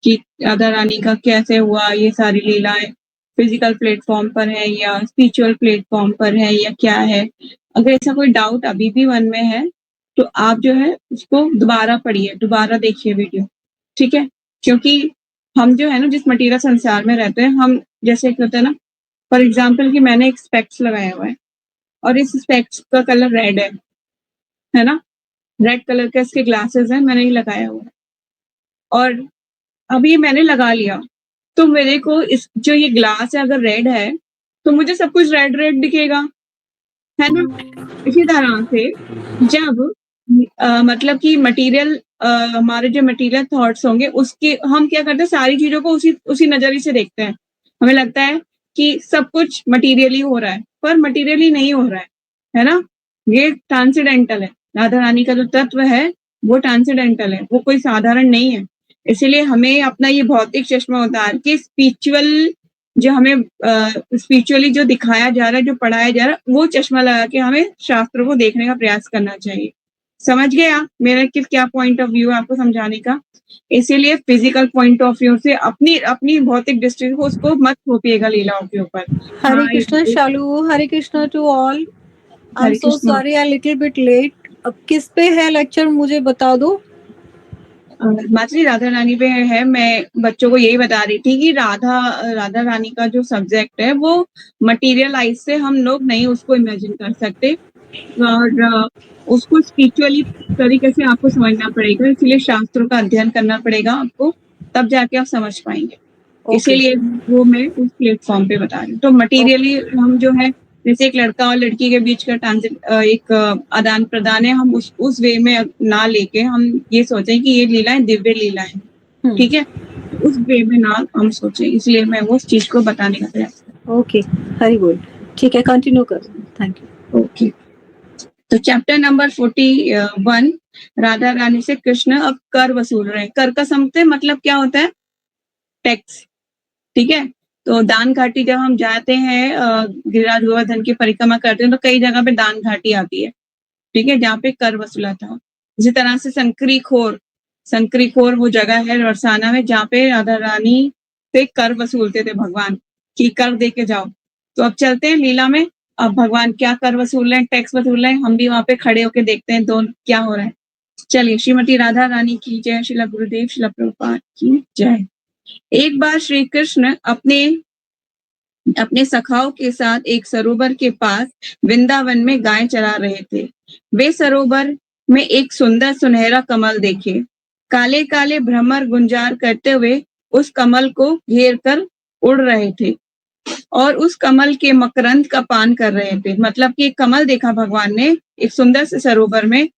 कि राधा रानी का कैसे हुआ, ये सारी लीलाएं फिजिकल प्लेटफॉर्म पर है या स्पिरिचुअल प्लेटफॉर्म पर है या क्या है। अगर ऐसा कोई डाउट अभी भी मन में है तो आप जो है उसको दोबारा पढ़िए, दोबारा देखिए वीडियो, ठीक है? क्योंकि हम जो है ना जिस मटेरियल संसार में रहते हैं, हम जैसे एक होता है ना, फॉर एग्जाम्पल कि मैंने एक स्पेक्स लगाया हुआ है और इस स्पेक्स का कलर रेड है ना? रेड कलर के इसके ग्लासेस हैं, मैंने ये लगाया हुआ है और अभी मैंने लगा लिया, तो मेरे को इस जो ये ग्लास है अगर रेड है, तो मुझे सब कुछ रेड-रेड दिखेगा, है ना? इसी तरह से जब मतलब कि मटेरियल हमारे जो मटेरियल थॉट्स होंगे उसके हम क्या करते हैं सारी चीज़ों को उसी नज़रिए से देखते हैं। हमें लगता है कि सब कुछ मटेरियली हो रहा है, पर मटेरियली नहीं हो रहा है ना? ये ट्रांसेंडेंटल है। राधा रानी का जो तत्व है, वो ट्रांसेंडेंटल है, वो कोई साधारण नहीं है। इसीलिए हमें अपना ये भौतिक चश्मा उतार के स्पिरिचुअल जो हमें स्पिरिचुअली जो दिखाया जा रहा है, जो पढ़ाया जा रहा है, वो चश्मा लगा के हमें शास्त्रों को देखने का प्रयास करना चाहिए। समझ गए आप मेरा किस क्या पॉइंट ऑफ व्यू है आपको समझाने का? इसीलिए फिजिकल पॉइंट ऑफ व्यू से अपनी अपनी भौतिक दृष्टि को उसको मत थोपिएगा लीलाओं के ऊपर। Hare Krishna Shalu, Hare Krishna to all. I am so sorry I little bit late. अब किस पे है लेक्चर मुझे बता दो। माताजी राधा रानी पे है। मैं बच्चों को यही बता रही थी कि राधा रानी का जो सब्जेक्ट है वो मटेरियलाइज से हम लोग नहीं उसको इमेजिन कर सकते और उसको स्पिरिचुअली तरीके से आपको समझना पड़ेगा, इसलिए शास्त्रों का अध्ययन करना पड़ेगा आपको, तब जाके आप समझ पाएंगे। इसीलिए वो मैं उस प्लेटफॉर्म पे बता रही हूँ। तो मटेरियली हम जो है जैसे एक लड़का और लड़की के बीच का एक आदान प्रदान है, हम उस वे में ना लेके हम ये सोचें कि ये लीलाएं दिव्य लीलाएं, ठीक है? उस वे में ना हम सोचें, इसलिए मैं वो चीज को बताने का प्रयास कर। ओके, हरी बोल। ठीक है, कंटिन्यू करो। Thank you. ओके, तो चैप्टर नंबर 41 राधा रानी से कृष्ण अब कर वसूल रहे हैं। कर का समझते मतलब क्या होता है? टैक्स, ठीक है? तो दान घाटी जब हम जाते हैं गिरिराज गोवर्धन की परिक्रमा करते हैं तो कई जगह पे दान घाटी आती है, ठीक है, जहाँ पे कर वसूला था। इसी तरह से संकरी खोर वो जगह है बरसाना में जहाँ पे राधा रानी से कर वसूलते थे भगवान कि कर दे के जाओ। तो अब चलते हैं लीला में, अब भगवान क्या कर वसूल रहे हैं, टैक्स वसूल रहे हैं, हम भी वहां पे खड़े होके देखते हैं दोनों क्या हो रहा है। चलिए, श्रीमती राधा रानी की जय, श्रीला गुरुदेव श्रीला प्रभुपाद की जय। एक बार श्री कृष्ण अपने सखाओं के साथ एक सरोवर के पास वृंदावन में गाय चरा रहे थे। वे सरोवर में एक सुंदर सुनहरा कमल देखे। काले काले भ्रमर गुंजार करते हुए उस कमल को घेर कर उड़ रहे थे और उस कमल के मकरंद का पान कर रहे थे। मतलब कि एक कमल देखा भगवान ने एक सुंदर से सरोवर में,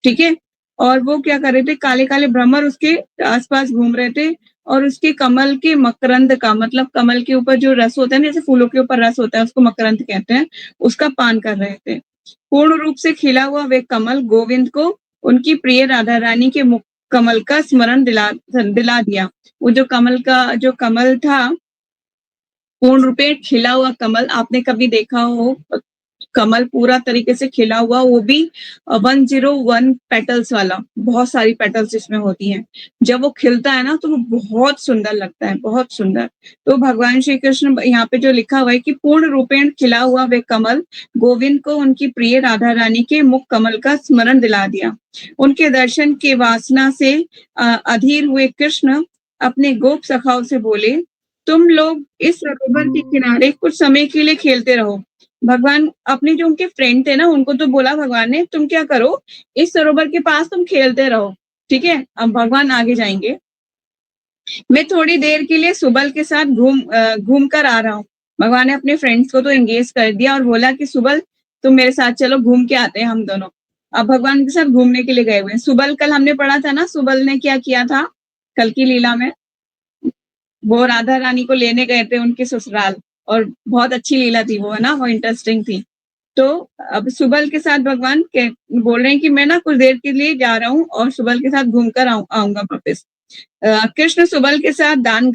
ठीक है, और वो क्या कर रहे थे, काले काले भ्रमर उसके आसपास घूम रहे थे और उसके कमल के मकरंद का मतलब कमल के ऊपर जो रस होता है ना, जैसे फूलों के ऊपर रस होता है उसको मकरंद कहते हैं, उसका पान कर रहे थे। पूर्ण रूप से खिला हुआ वे कमल गोविंद को उनकी प्रिय राधा रानी के मुख कमल का स्मरण दिला दिया। वो जो कमल था पूर्ण रूपे खिला हुआ कमल, आपने कभी देखा हो कमल पूरा तरीके से खिला हुआ, वो भी 101 पेटल्स वाला, बहुत सारी पेटल्स जिसमें होती हैं, जब वो खिलता है ना तो वो बहुत सुंदर लगता है, बहुत सुंदर। तो भगवान श्री कृष्ण यहाँ पे जो लिखा हुआ है कि पूर्ण रूपेण खिला हुआ वे कमल गोविंद को उनकी प्रिय राधा रानी के मुख कमल का स्मरण दिला दिया। उनके दर्शन के वासना से अधीर हुए कृष्ण अपने गोप सखाओं से बोले, तुम लोग इस सरोवर के किनारे कुछ समय के लिए खेलते रहो। भगवान अपने जो उनके फ्रेंड थे ना उनको तो बोला भगवान ने, तुम क्या करो इस सरोवर के पास तुम खेलते रहो, ठीक है? अब भगवान आगे जाएंगे। मैं थोड़ी देर के लिए सुबल के साथ घूम कर आ रहा हूँ। भगवान ने अपने फ्रेंड्स को तो एंगेज कर दिया और बोला कि सुबल तुम मेरे साथ चलो, घूम के आते हैं हम दोनों। अब भगवान के साथ घूमने के लिए गए हुए हैं। सुबल कल हमने पढ़ा था ना, सुबल ने क्या किया था कल की लीला में, वो राधा रानी को लेने गए थे उनके ससुराल और बहुत अच्छी लीला थी वो, है ना, वो इंटरेस्टिंग थी। तो अब सुबल के साथ भगवान बोल रहे हैं कि मैं ना कुछ देर के लिए जा रहा हूँ और सुबल के साथ घूमकर आऊंगा वापस। कृष्ण सुबल के साथ दान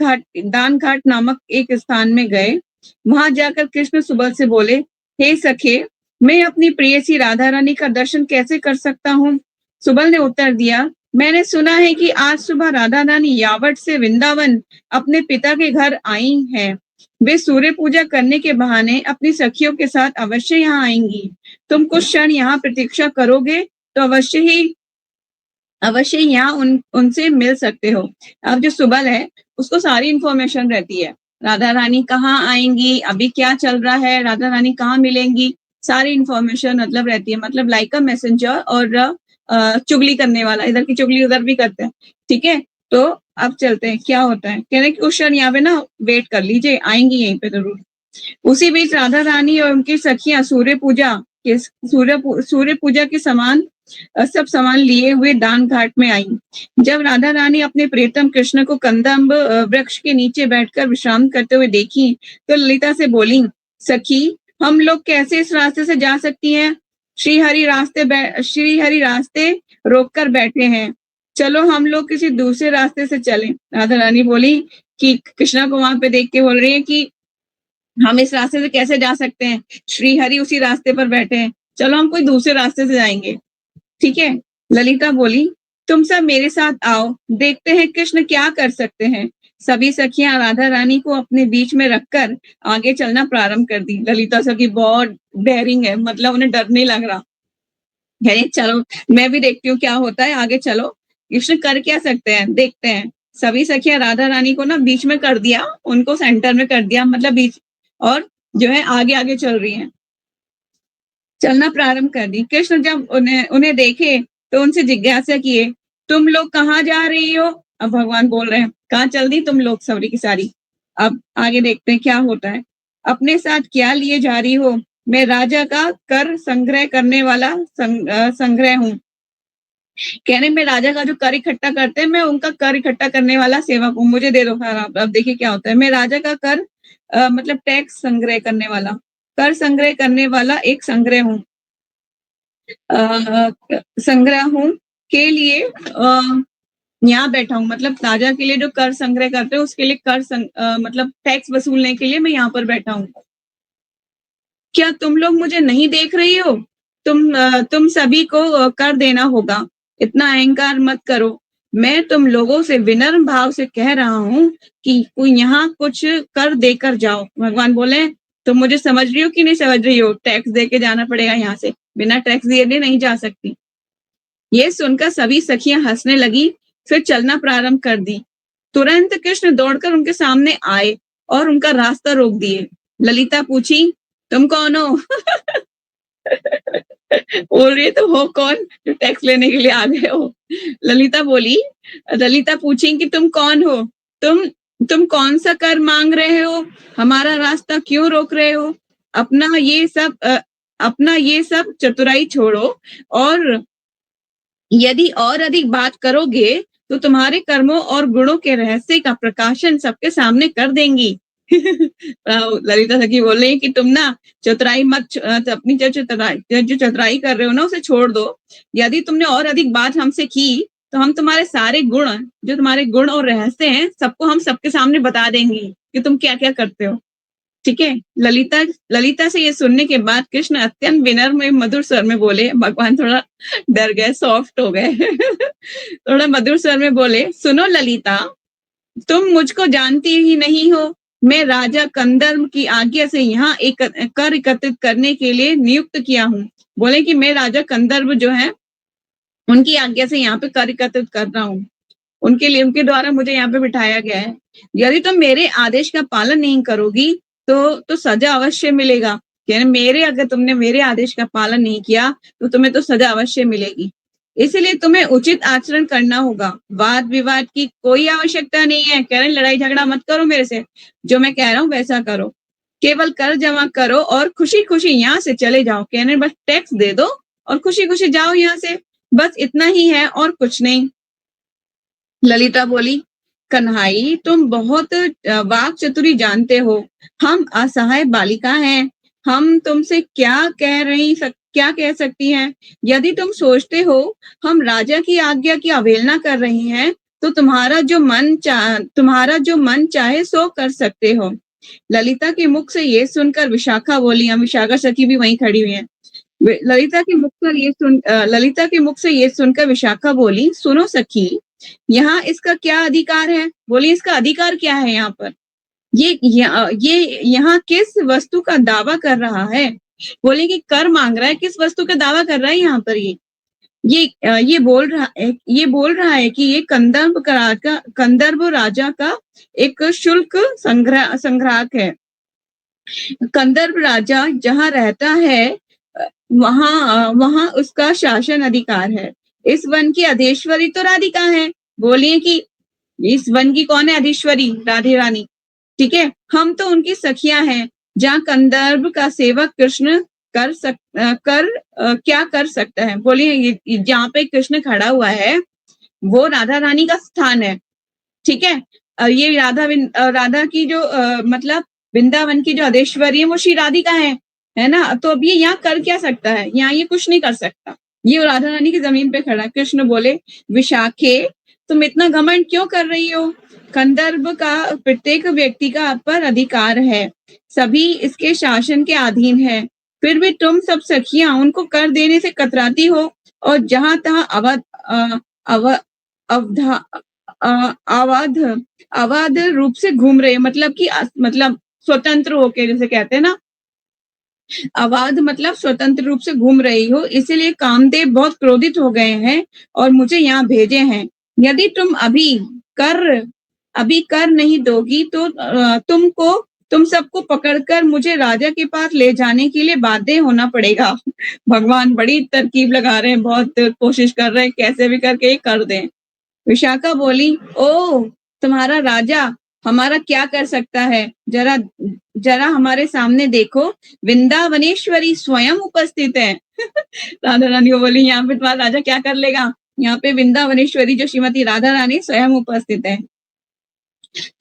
घाट नामक एक स्थान में गए। वहां जाकर कृष्ण सुबल से बोले, हे सखे, मैं अपनी प्रेयसी राधा रानी का दर्शन कैसे कर सकता हूँ? सुबल ने उत्तर दिया, मैंने सुना है कि आज सुबह राधा रानी यावट से वृंदावन अपने पिता के घर आई हैं। वे सूर्य पूजा करने के बहाने अपनी सखियों के साथ अवश्य यहाँ आएंगी। तुम कुछ क्षण यहाँ प्रतीक्षा करोगे तो अवश्य यहाँ उनसे मिल सकते हो। अब जो सुबल है उसको सारी इंफॉर्मेशन रहती है, राधा रानी कहाँ आएंगी, अभी क्या चल रहा है, राधा रानी कहाँ मिलेंगी, सारी इंफॉर्मेशन मतलब रहती है। मतलब लाइक अ मैसेंजर और चुगली करने वाला, इधर की चुगली उधर भी करते हैं। ठीक है, तो अब चलते हैं क्या होता है। कह रहे कि उस क्षण यहाँ पे ना वेट कर लीजिए, आएंगी यहीं पे जरूर। उसी बीच राधा रानी और उनकी सखियां सूर्य पूजा के समान सब सामान लिए हुए दान घाट में आई। जब राधा रानी अपने प्रियतम कृष्ण को कंदम्ब वृक्ष के नीचे बैठकर विश्राम करते हुए देखी तो ललिता से बोली, सखी हम लोग कैसे इस रास्ते से जा सकती हैं? श्री हरि रास्ते रोक कर बैठे हैं, चलो हम लोग किसी दूसरे रास्ते से चलें। राधा रानी बोली कि कृष्णा को वहां पे देख के बोल रही है कि हम इस रास्ते से कैसे जा सकते हैं, श्री हरि उसी रास्ते पर बैठे हैं, चलो हम कोई दूसरे रास्ते से जाएंगे। ठीक है, ललिता बोली तुम सब मेरे साथ आओ, देखते हैं कृष्ण क्या कर सकते हैं। सभी सखियां राधा रानी को अपने बीच में रखकर आगे चलना प्रारंभ कर दी। ललिता सखी बहुत डेयरिंग है, मतलब उन्हें डर नहीं लग रहा है, चलो मैं भी देखती हूँ क्या होता है, आगे चलो कृष्ण कर क्या सकते हैं देखते हैं। सभी सखियां राधा रानी को ना बीच में कर दिया, उनको सेंटर में कर दिया, मतलब बीच, और जो है आगे आगे चल रही हैं, चलना प्रारंभ कर दी। कृष्ण जब उन्हें देखे तो उनसे जिज्ञासा किए, तुम लोग कहाँ जा रही हो? अब भगवान बोल रहे हैं, कहाँ चल दी तुम लोग सारी की सारी? अब आगे देखते हैं क्या होता है। अपने साथ क्या लिए जा रही हो? मैं राजा का कर संग्रह करने वाला संग्रह हूँ। कहने में राजा का जो कर इकट्ठा करते हैं, मैं उनका कर इकट्ठा करने वाला सेवक हूँ, मुझे दे दो। अब देखिए क्या होता है। मैं राजा का कर मतलब टैक्स संग्रह करने वाला, कर संग्रह करने वाला एक संग्रह हूँ के लिए यहाँ बैठा हूँ। मतलब राजा के लिए जो कर संग्रह करते हैं उसके लिए मतलब टैक्स वसूलने के लिए मैं यहाँ पर बैठा हूँ। क्या तुम लोग मुझे नहीं देख रही हो? तुम सभी को कर देना होगा, इतना अहंकार मत करो। मैं तुम लोगों से विनम्र भाव से कह रहा हूँ कि कोई यहाँ कुछ कर देकर जाओ। भगवान बोले तुम मुझे समझ रही हो कि नहीं समझ रही हो? टैक्स दे के जाना पड़ेगा यहाँ से, बिना टैक्स दिए नहीं जा सकती। ये सुनकर सभी सखियां हंसने लगी, फिर चलना प्रारंभ कर दी। तुरंत कृष्ण दौड़कर उनके सामने आए और उनका रास्ता रोक दिए। ललिता पूछी, तुम कौन हो? बोल रही है तो हो कौन जो टैक्स लेने के लिए आ गए हो? ललिता पूछी कि तुम कौन हो? तुम कौन सा कर मांग रहे हो? हमारा रास्ता क्यों रोक रहे हो? अपना ये सब चतुराई छोड़ो, और यदि और अधिक बात करोगे तो तुम्हारे कर्मों और गुणों के रहस्य का प्रकाशन सबके सामने कर देंगी। ललिता सखी बोल रही है कि तुम ना चतुराई मत, अपनी जो चतुराई कर रहे हो ना उसे छोड़ दो। यदि तुमने और अधिक बात हमसे की तो हम तुम्हारे सारे गुण, जो तुम्हारे गुण और रहस्य हैं, सबको हम सबके सामने बता देंगी कि तुम क्या क्या करते हो। ठीक है, ललिता से ये सुनने के बाद कृष्ण अत्यंत विनम्र मधुर स्वर में बोले। भगवान थोड़ा डर गए, सॉफ्ट हो गए। थोड़ा मधुर स्वर में बोले, सुनो ललिता, तुम मुझको जानती ही नहीं हो। मैं राजा कंदर्प की आज्ञा से यहाँ एक कर एकत्रित करने के लिए नियुक्त किया हूँ। बोले कि मैं राजा कंदर्प जो है उनकी आज्ञा से यहाँ पे कर एकत्रित कर रहा हूँ, उनके लिए, उनके द्वारा मुझे यहाँ पे बिठाया गया है। यदि तुम मेरे आदेश का पालन नहीं करोगी तो सजा अवश्य मिलेगा। अगर तुमने मेरे आदेश का पालन नहीं किया तो तुम्हें तो सजा अवश्य मिलेगी। इसलिए तुम्हें उचित आचरण करना होगा। वाद विवाद की कोई आवश्यकता नहीं है। कह रहे लड़ाई झगड़ा मत करो मेरे से, जो मैं कह रहा हूँ वैसा करो। केवल कर जमा करो और खुशी खुशी यहाँ से चले जाओ। कह रहे बस टैक्स दे दो और खुशी खुशी जाओ यहाँ से, बस इतना ही है और कुछ नहीं। ललिता बोली, कन्हाई तुम बहुत वाक चतुरी जानते हो, हम असहाय बालिका हैं, हम तुमसे क्या कह सकती हैं? यदि तुम सोचते हो हम राजा की आज्ञा की अवहेलना कर रही हैं तो तुम्हारा जो मन चाहे सो कर सकते हो। ललिता के मुख से ये सुनकर विशाखा बोली, हम विशाखा सखी भी वहीं खड़ी हुई हैं। ललिता के मुख से ये सुनकर विशाखा बोली, सुनो सखी, यहाँ इसका क्या अधिकार है? बोली, इसका अधिकार क्या है यहाँ पर? ये यहाँ किस वस्तु का दावा कर रहा है? बोले कि कर मांग रहा है, किस वस्तु का दावा कर रहा है यहाँ पर? ये बोल रहा है कि ये कंदर्प राजा का एक शुल्क संग्राहक है। कंदर्प राजा जहाँ रहता है वहां उसका शासन अधिकार है। इस वन की अधीश्वरी तो राधिका है। बोलिए कि इस वन की कौन है अधीश्वरी? राधे रानी। ठीक है, हम तो उनकी सखियां हैं। जहाँ कंदर्प का सेवक कृष्ण क्या कर सकता है? बोलिए, जहाँ पे कृष्ण खड़ा हुआ है वो राधा रानी का स्थान है। ठीक है, ये राधा की जो मतलब वृंदावन की जो अधीश्वरी है वो श्री राधिका है ना? तो अब ये यहाँ कर क्या सकता है? यहाँ ये कुछ नहीं कर सकता। ये राधा रानी की जमीन पे खड़ा। कृष्ण बोले, विशाखे, तुम इतना घमंड क्यों कर रही हो? कंदर्प का प्रत्येक व्यक्ति का आप पर अधिकार है, सभी इसके शासन के अधीन है। फिर भी तुम सब सखियां उनको कर देने से कतराती हो और जहां तहां अवध रूप से घूम रहे, मतलब कि मतलब स्वतंत्र होके, जैसे कहते हैं ना, अवाध मतलब स्वतंत्र रूप से घूम रही हो। इसीलिए कामदेव बहुत क्रोधित हो गए हैं और मुझे यहाँ भेजे हैं। यदि तुम अभी कर नहीं दोगी तो तुम सबको पकड़कर मुझे राजा के पास ले जाने के लिए बाध्य होना पड़ेगा। भगवान बड़ी तरकीब लगा रहे हैं, बहुत कोशिश कर रहे हैं कैसे भी करके ये कर दें। विशाखा बोली, ओ तुम्हारा राजा हमारा क्या कर सकता है? जरा हमारे सामने देखो, वृंदावनेश्वरी स्वयं उपस्थित है। राधा रानी को बोली, यहाँ पे तुम्हारा राजा क्या कर लेगा? यहाँ पे वृंदावनेश्वरी जो श्रीमती राधा रानी स्वयं उपस्थित है।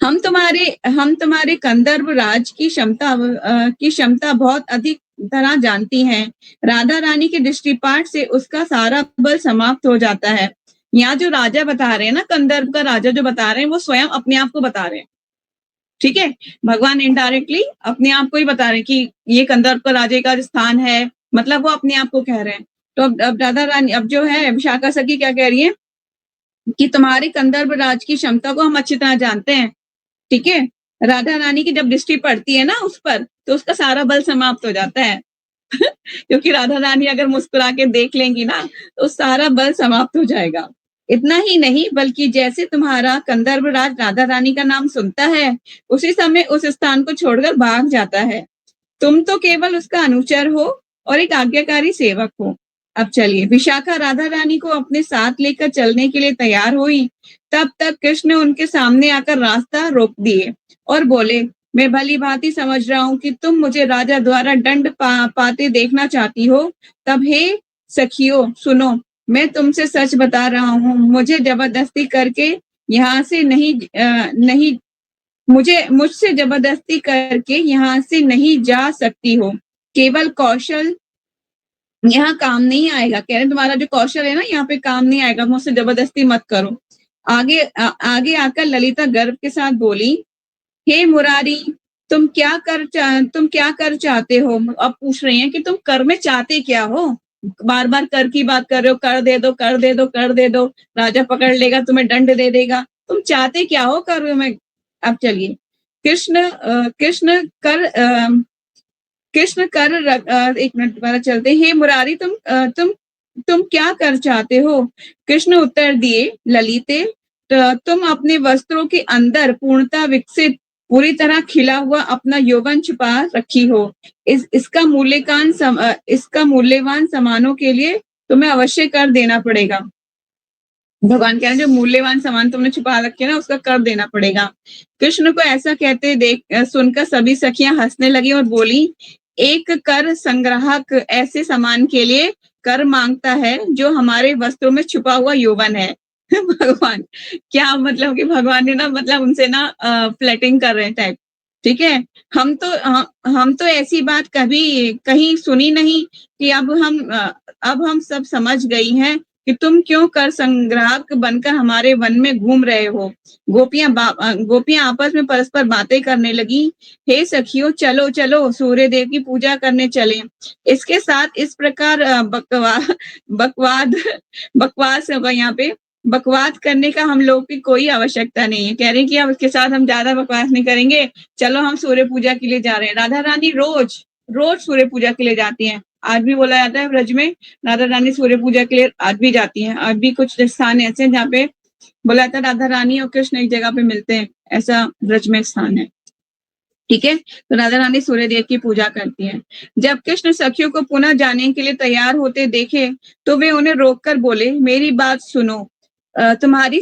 हम तुम्हारे कंदर्प राज की क्षमता बहुत अधिक तरह जानती हैं। राधा रानी के दृष्टिपात से उसका सारा बल समाप्त हो जाता है। यहाँ जो राजा बता रहे हैं ना, कंदर्प का राजा जो बता रहे हैं, वो स्वयं अपने आप को बता रहे हैं। ठीक है, भगवान इनडायरेक्टली अपने आप को ही बता रहे हैं कि ये कंदर्प का राजे का स्थान है, मतलब वो अपने आप को कह रहे हैं। तो अब राधा रानी, अब जो है विशाखा सखी क्या कह रही है कि तुम्हारे कंदर्प राज की क्षमता को हम अच्छी तरह जानते हैं। ठीक है, राधा रानी की जब दृष्टि पड़ती है ना उस पर, तो उसका सारा बल समाप्त हो जाता है। क्योंकि राधा रानी अगर मुस्कुरा के देख लेंगी ना तो सारा बल समाप्त हो जाएगा। इतना ही नहीं, बल्कि जैसे तुम्हारा कंदर्प राज राधा रानी का नाम सुनता है, उसी समय उस स्थान को छोड़कर भाग जाता है। तुम तो केवल उसका अनुचर हो और एक आज्ञाकारी सेवक हो। अब चलिए, विशाखा राधा रानी को अपने साथ लेकर चलने के लिए तैयार हुई। तब तक कृष्ण उनके सामने आकर रास्ता रोक दिए और बोले, मैं भली भांति समझ रहा हूँ कि तुम मुझे राजा द्वारा दंड पाते देखना चाहती हो। तब हे सखियों सुनो, मैं तुमसे सच बता रहा हूँ, मुझे जबरदस्ती करके यहाँ से नहीं मुझसे जबरदस्ती करके यहाँ से नहीं जा सकती हो। केवल कौशल यहाँ काम नहीं आएगा। कह रहे तुम्हारा जो कौशल है ना यहाँ पे काम नहीं आएगा, मुझसे जबरदस्ती मत करो। आगे आकर ललिता गर्व के साथ बोली, हे मुरारी, तुम क्या कर चाहते हो? अब पूछ रही हैं कि तुम कर में चाहते क्या हो? बार बार कर की बात कर रहे हो, कर दे दो, कर दे दो, कर दे दो, राजा पकड़ लेगा, तुम्हें दंड दे देगा। तुम चाहते क्या हो कर में? अब चलिए, कृष्ण कर एक मिनट दोबारा चलते। हे मुरारी, तुम क्या कर चाहते हो? कृष्ण उत्तर दिए, ललिते, तुम अपने वस्त्रों के अंदर पूर्णता विकसित, पूरी तरह खिला हुआ अपना यौवन छुपा रखी हो। इसका मूल्यवान सामानों के लिए तुम्हें अवश्य कर देना पड़ेगा। भगवान कह रहे हैं जो मूल्यवान सामान तुमने छुपा रखे ना उसका कर देना पड़ेगा। कृष्ण को ऐसा कहते सुनकर सभी सखियां हंसने लगी और बोली, एक कर संग्राहक ऐसे सामान के लिए कर मांगता है जो हमारे वस्त्रों में छुपा हुआ यौवन है। भगवान क्या मतलब कि भगवान ने ना मतलब उनसे ना फ्लैटिंग कर रहे हैं टाइप। ठीक है, हम तो ऐसी बात कभी कहीं सुनी नहीं कि अब हम सब समझ गई हैं कि तुम क्यों कर संग्राहक बनकर हमारे वन में घूम रहे हो। गोपियां आपस में परस्पर बातें करने लगी। हे सखियों, चलो चलो सूर्य देव की पूजा करने चले। इसके साथ इस प्रकार बकवाद बकवास होगा यहाँ पे। बकवाद करने का हम लोग की कोई आवश्यकता नहीं है। कह रहे हैं कि अब इसके साथ हम ज्यादा बकवास नहीं करेंगे, चलो हम सूर्य पूजा के लिए जा रहे हैं। राधा रानी रोज रोज सूर्य पूजा के लिए जाती हैं। आज भी बोला जाता है ब्रज में राधा रानी सूर्य पूजा के लिए आज भी जाती हैं। आज भी कुछ स्थान ऐसे हैं जहाँ पे बोला जाता है राधा रानी और कृष्ण एक जगह पे मिलते हैं, ऐसा ब्रज में स्थान है। ठीक है, तो राधा रानी सूर्य देव की पूजा करती हैं। जब कृष्ण सखियों को पुनः जाने के लिए तैयार होते देखे तो वे उन्हें रोककर बोले, मेरी बात सुनो। तुम्हारी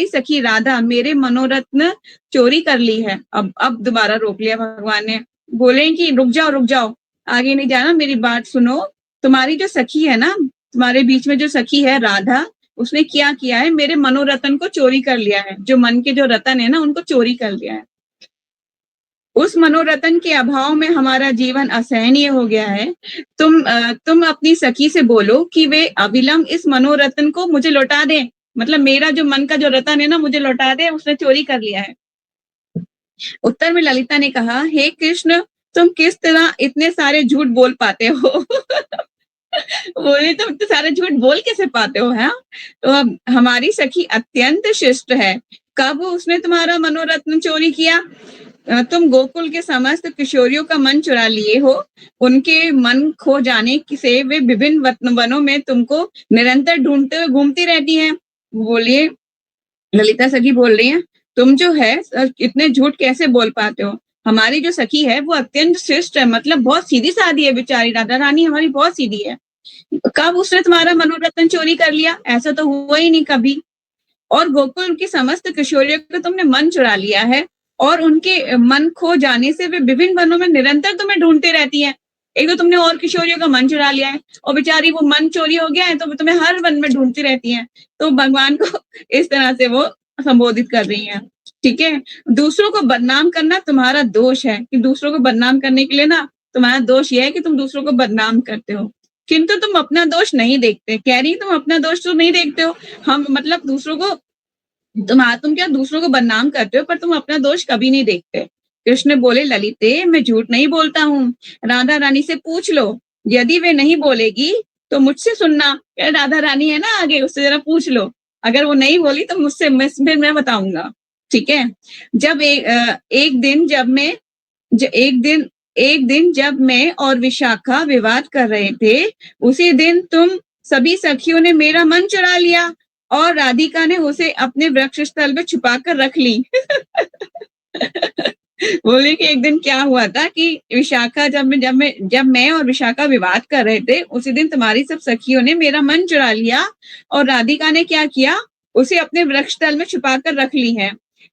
सखी राधा मेरे मनोरत्न चोरी कर ली है। अब दोबारा रोक लिया भगवान ने। बोले कि रुक जाओ, आगे नहीं जाना, मेरी बात सुनो। तुम्हारी जो सखी है ना, तुम्हारे बीच में जो सखी है राधा, उसने क्या किया है, मेरे मनोरत्न को चोरी कर लिया है। जो मन के जो रतन है ना, उनको चोरी कर लिया है। उस मनोरतन के अभाव में हमारा जीवन असहनीय हो गया है। तुम अपनी सखी से बोलो कि वे अविलंब इस मनोरतन को मुझे लौटा दे। मतलब मेरा जो मन का जो रतन है ना, मुझे लौटा दे, उसने चोरी कर लिया है। उत्तर में ललिता ने कहा, हे कृष्ण, तुम किस तरह इतने सारे झूठ बोल पाते हो। बोले तुम इतने सारे झूठ बोल कैसे पाते हो, है? तो अब हमारी सखी अत्यंत शिष्ट है। कब उसने तुम्हारा मनोरत्न चोरी किया? तुम गोकुल के समस्त किशोरियों का मन चुरा लिए हो। उनके मन खो जाने से वे विभिन्न वनों में तुमको निरंतर ढूंढते हुए घूमती रहती हैं। बोलिए, ललिता सखी बोल रही हैं, तुम जो है इतने झूठ कैसे बोल पाते हो? हमारी जो सखी है वो अत्यंत शिष्ट है, मतलब बहुत सीधी सादी है बेचारी। राधा रानी हमारी बहुत सीधी है। कब उसने तुम्हारा मनोरत्न चोरी कर लिया? ऐसा तो हुआ ही नहीं कभी। और गोकुल की समस्त किशोरियों को तुमने मन चुरा लिया है, और उनके मन खो जाने से वे विभिन्न वनों में निरंतर तुम्हें ढूंढते रहती हैं। एक तो तुमने और किशोरियों का मन चुरा लिया है, और बेचारी वो मन चोरी हो गया है तो तुम्हें हर वन में ढूंढती रहती हैं। तो भगवान को इस तरह से वो संबोधित कर रही हैं। ठीक है, दूसरों को बदनाम करना तुम्हारा दोष है, कि दूसरों को बदनाम करने के लिए ना तुम्हारा दोष यह है कि तुम दूसरों को बदनाम करते हो, किंतु तुम अपना दोष नहीं देखते। कह रही तुम अपना दोष तो नहीं देखते हो, हम मतलब दूसरों को तुम क्या दूसरों को बदनाम करते हो, पर तुम अपना दोष कभी नहीं देखते। कृष्ण बोले, ललिते, मैं झूठ नहीं बोलता हूँ। राधा रानी से पूछ लो, यदि वे नहीं बोलेगी तो मुझसे सुनना। राधा रानी है ना आगे, उससे जरा पूछ लो, अगर वो नहीं बोली तो मुझसे फिर मैं बताऊंगा। ठीक है, जब एक दिन जब मैं और विशाखा विवाद कर रहे थे, उसी दिन तुम सभी सखियों ने मेरा मन चुरा लिया और राधिका ने उसे अपने वृक्ष स्थल में छुपा कर रख ली। बोले कि एक दिन क्या हुआ था कि विशाखा जब मैं और विशाखा विवाद कर रहे थे, उसी दिन तुम्हारी सब सखियों ने मेरा मन चुरा लिया और राधिका ने क्या किया, उसे अपने वृक्ष स्थल में छुपा कर रख ली है।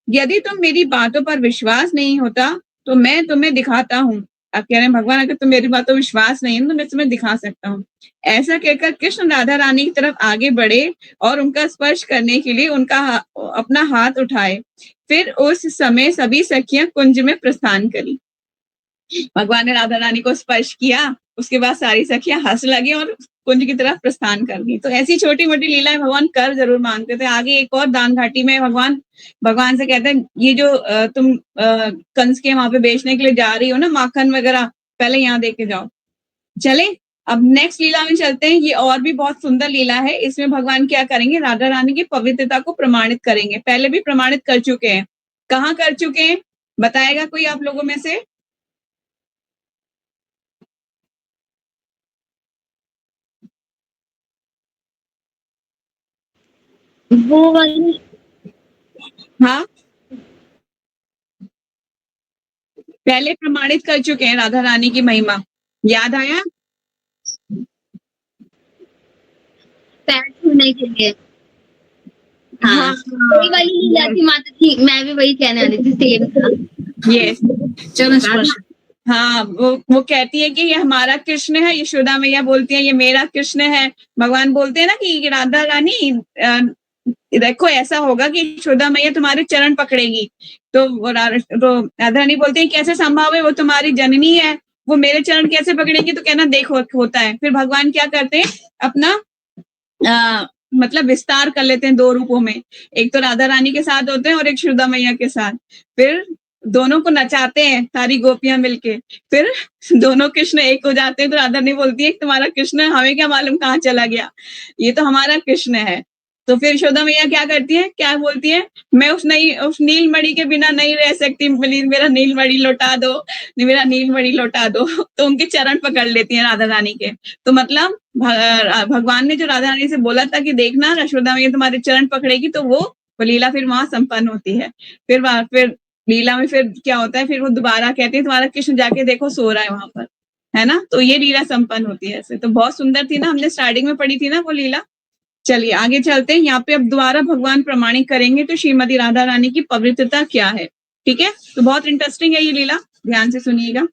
यदि तुम मेरी बातों पर विश्वास नहीं होता तो मैं तुम्हें दिखाता हूँ। अब कह रहे हैं भगवान, अगर तुम मेरी बातों पर विश्वास नहीं है तो मैं तुम्हें दिखा सकता हूँ। ऐसा कहकर कृष्ण राधा रानी की तरफ आगे बढ़े और उनका स्पर्श करने के लिए अपना हाथ उठाए। फिर उस समय सभी सखियां कुंज में प्रस्थान करी। भगवान ने राधा रानी को स्पर्श किया, उसके बाद सारी सखियां हंस लगी और कुंज की तरफ प्रस्थान कर गई। तो ऐसी छोटी मोटी लीलाएं भगवान कर जरूर मांगते थे। आगे एक और दान घाटी में भगवान से कहते हैं, ये जो तुम कंस के वहां पे बेचने के लिए जा रही हो ना, माखन वगैरह, पहले यहाँ दे के जाओ। चले, अब नेक्स्ट लीला में चलते हैं। ये और भी बहुत सुंदर लीला है। इसमें भगवान क्या करेंगे, राधा रानी की पवित्रता को प्रमाणित करेंगे। पहले भी प्रमाणित कर चुके हैं। कहाँ कर चुके हैं, बताएगा कोई आप लोगों में से? वो वाली, हाँ, पहले प्रमाणित कर चुके हैं राधा रानी की महिमा। याद आया? पैर छूने के लिए। हाँ, वही वाली लीला थी माता जी, मैं भी वही कहने वाली थी, सेम था। यस, चलो स्पर्श। हाँ, वो कहती है कि ये हमारा कृष्ण है। यशोदा मैया बोलती है ये मेरा कृष्ण है। भगवान बोलते हैं ना कि राधा रानी देखो ऐसा होगा कि यशोदा मैया तुम्हारे चरण पकड़ेगी। तो राधा रानी बोलते हैं कैसे संभव है, वो तुम्हारी जननी है, वो मेरे चरण कैसे पकड़ेगी? तो कहना देखो होता है। फिर भगवान क्या करते हैं, अपना मतलब विस्तार कर लेते हैं 2 रूपों में। एक तो राधा रानी के साथ होते हैं और एक यशोदा मैया के साथ। फिर दोनों को नचाते हैं सारी गोपियां मिलके। फिर दोनों कृष्ण एक हो जाते हैं तो राधा रानी बोलती है तुम्हारा कृष्ण हमें क्या मालूम कहाँ चला गया, ये तो हमारा कृष्ण है। तो फिर यशोदा मैया क्या करती है, क्या बोलती है, मैं उस नीलमणि के बिना नहीं रह सकती, प्लीज मेरा नीलमणि लौटा दो, मेरा नीलमणि लौटा दो। तो उनके चरण पकड़ लेती है राधा रानी के। तो मतलब भगवान ने जो राधा रानी से बोला था कि देखना यशोदा मैया तुम्हारे चरण पकड़ेगी, तो वो लीला फिर वहां संपन्न होती है। फिर लीला में फिर क्या होता है, फिर वो दोबारा कहते हैं तुम्हारा कृष्ण जाके देखो सो रहा है वहां पर, है ना। तो ये लीला संपन्न होती है ऐसे। तो बहुत सुंदर थी ना, हमने स्टार्टिंग में पढ़ी थी ना वो लीला। चलिए आगे चलते हैं। यहाँ पे अब दोबारा भगवान प्रमाणित करेंगे तो श्रीमती राधा रानी की पवित्रता क्या है। ठीक है, तो बहुत इंटरेस्टिंग है ये लीला, ध्यान से सुनिएगा।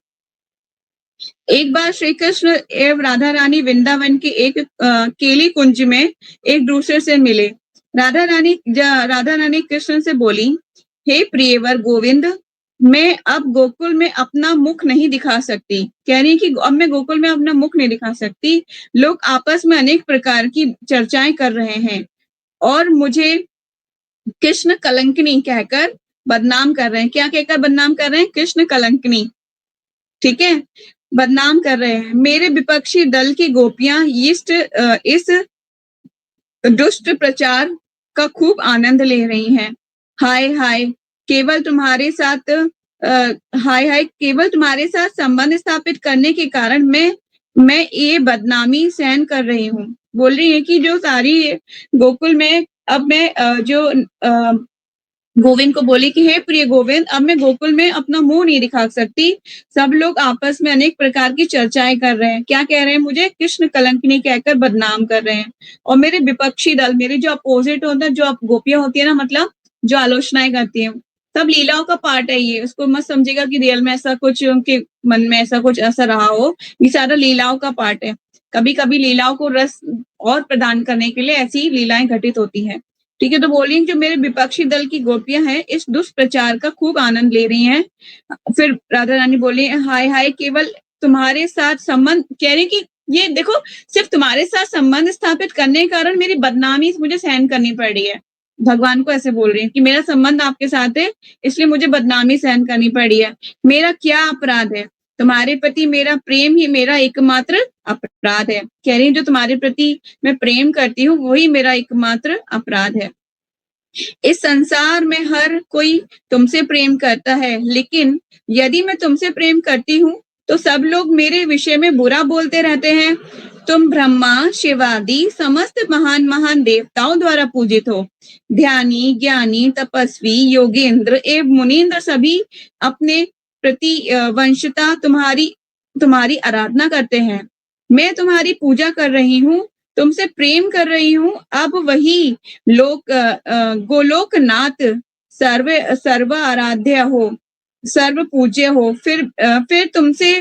एक बार श्री कृष्ण एवं राधा रानी वृंदावन के एक केली कुंज में एक दूसरे से मिले। राधा रानी कृष्ण से बोली, हे प्रियवर गोविंद, मैं अब गोकुल में अपना मुख नहीं दिखा सकती। कह रही कि अब मैं गोकुल में अपना मुख नहीं दिखा सकती। लोग आपस में अनेक प्रकार की चर्चाएं कर रहे हैं और मुझे कृष्ण कलंकिनी कहकर बदनाम कर रहे हैं। क्या कहकर बदनाम कर रहे हैं? कृष्ण कलंकिनी। ठीक है, बदनाम कर रहे हैं। मेरे विपक्षी दल की गोपियां इस दुष्ट प्रचार का खूब आनंद ले रही हैं। हाय हाय केवल तुम्हारे साथ संबंध स्थापित करने के कारण मैं ये बदनामी सहन कर रही हूँ। बोल रही है कि जो सारी गोकुल में अब मैं गोविंद को बोली कि हे प्रिय गोविंद, अब मैं गोकुल में अपना मुंह नहीं दिखा सकती। सब लोग आपस में अनेक प्रकार की चर्चाएं कर रहे हैं। क्या कह रहे हैं? मुझे कृष्ण कलंकिनी कहकर बदनाम कर रहे हैं। और मेरे विपक्षी दल, मेरे जो अपोजिट होता है, जो गोपियां होती है ना, मतलब जो आलोचनाएं करती हैं, सब लीलाओं का पार्ट है ये। उसको मत समझेगा कि रियल में ऐसा कुछ उनके मन में ऐसा कुछ ऐसा रहा हो। ये सारा लीलाओं का पार्ट है। कभी कभी लीलाओं को रस और प्रदान करने के लिए ऐसी लीलाएं घटित होती हैं। ठीक है, तो बोलिए जो मेरे विपक्षी दल की गोपियां हैं इस दुष्प्रचार का खूब आनंद ले रही हैं। फिर राधा रानी बोली, हाय हाय केवल तुम्हारे साथ संबंध, कह रही कि ये देखो सिर्फ तुम्हारे साथ संबंध स्थापित करने के कारण मेरी बदनामी मुझे सहन करनी पड़ रही है। भगवान को ऐसे बोल रही है कि मेरा संबंध आपके साथ है इसलिए मुझे बदनामी सहन करनी पड़ी है। मेरा क्या अपराध है? तुम्हारे प्रति मेरा प्रेम ही मेरा एकमात्र अपराध है। कह रही जो तुम्हारे प्रति मैं प्रेम करती हूँ वही मेरा एकमात्र अपराध है। इस संसार में हर कोई तुमसे प्रेम करता है, लेकिन यदि मैं तुमसे प्रेम करती हूँ तो सब लोग मेरे विषय में बुरा बोलते रहते हैं। तुम ब्रह्मा शिवादि समस्त महान महान देवताओं द्वारा पूजित हो। ध्यानी ज्ञानी तपस्वी योगेंद्र एवं मुनीन्द्र सभी अपने प्रति वंशता तुम्हारी आराधना करते हैं। मैं तुम्हारी पूजा कर रही हूँ, तुमसे प्रेम कर रही हूँ। अब वही गोलोकनाथ सर्व आराध्य हो, सर्व पूज्य हो। फिर तुमसे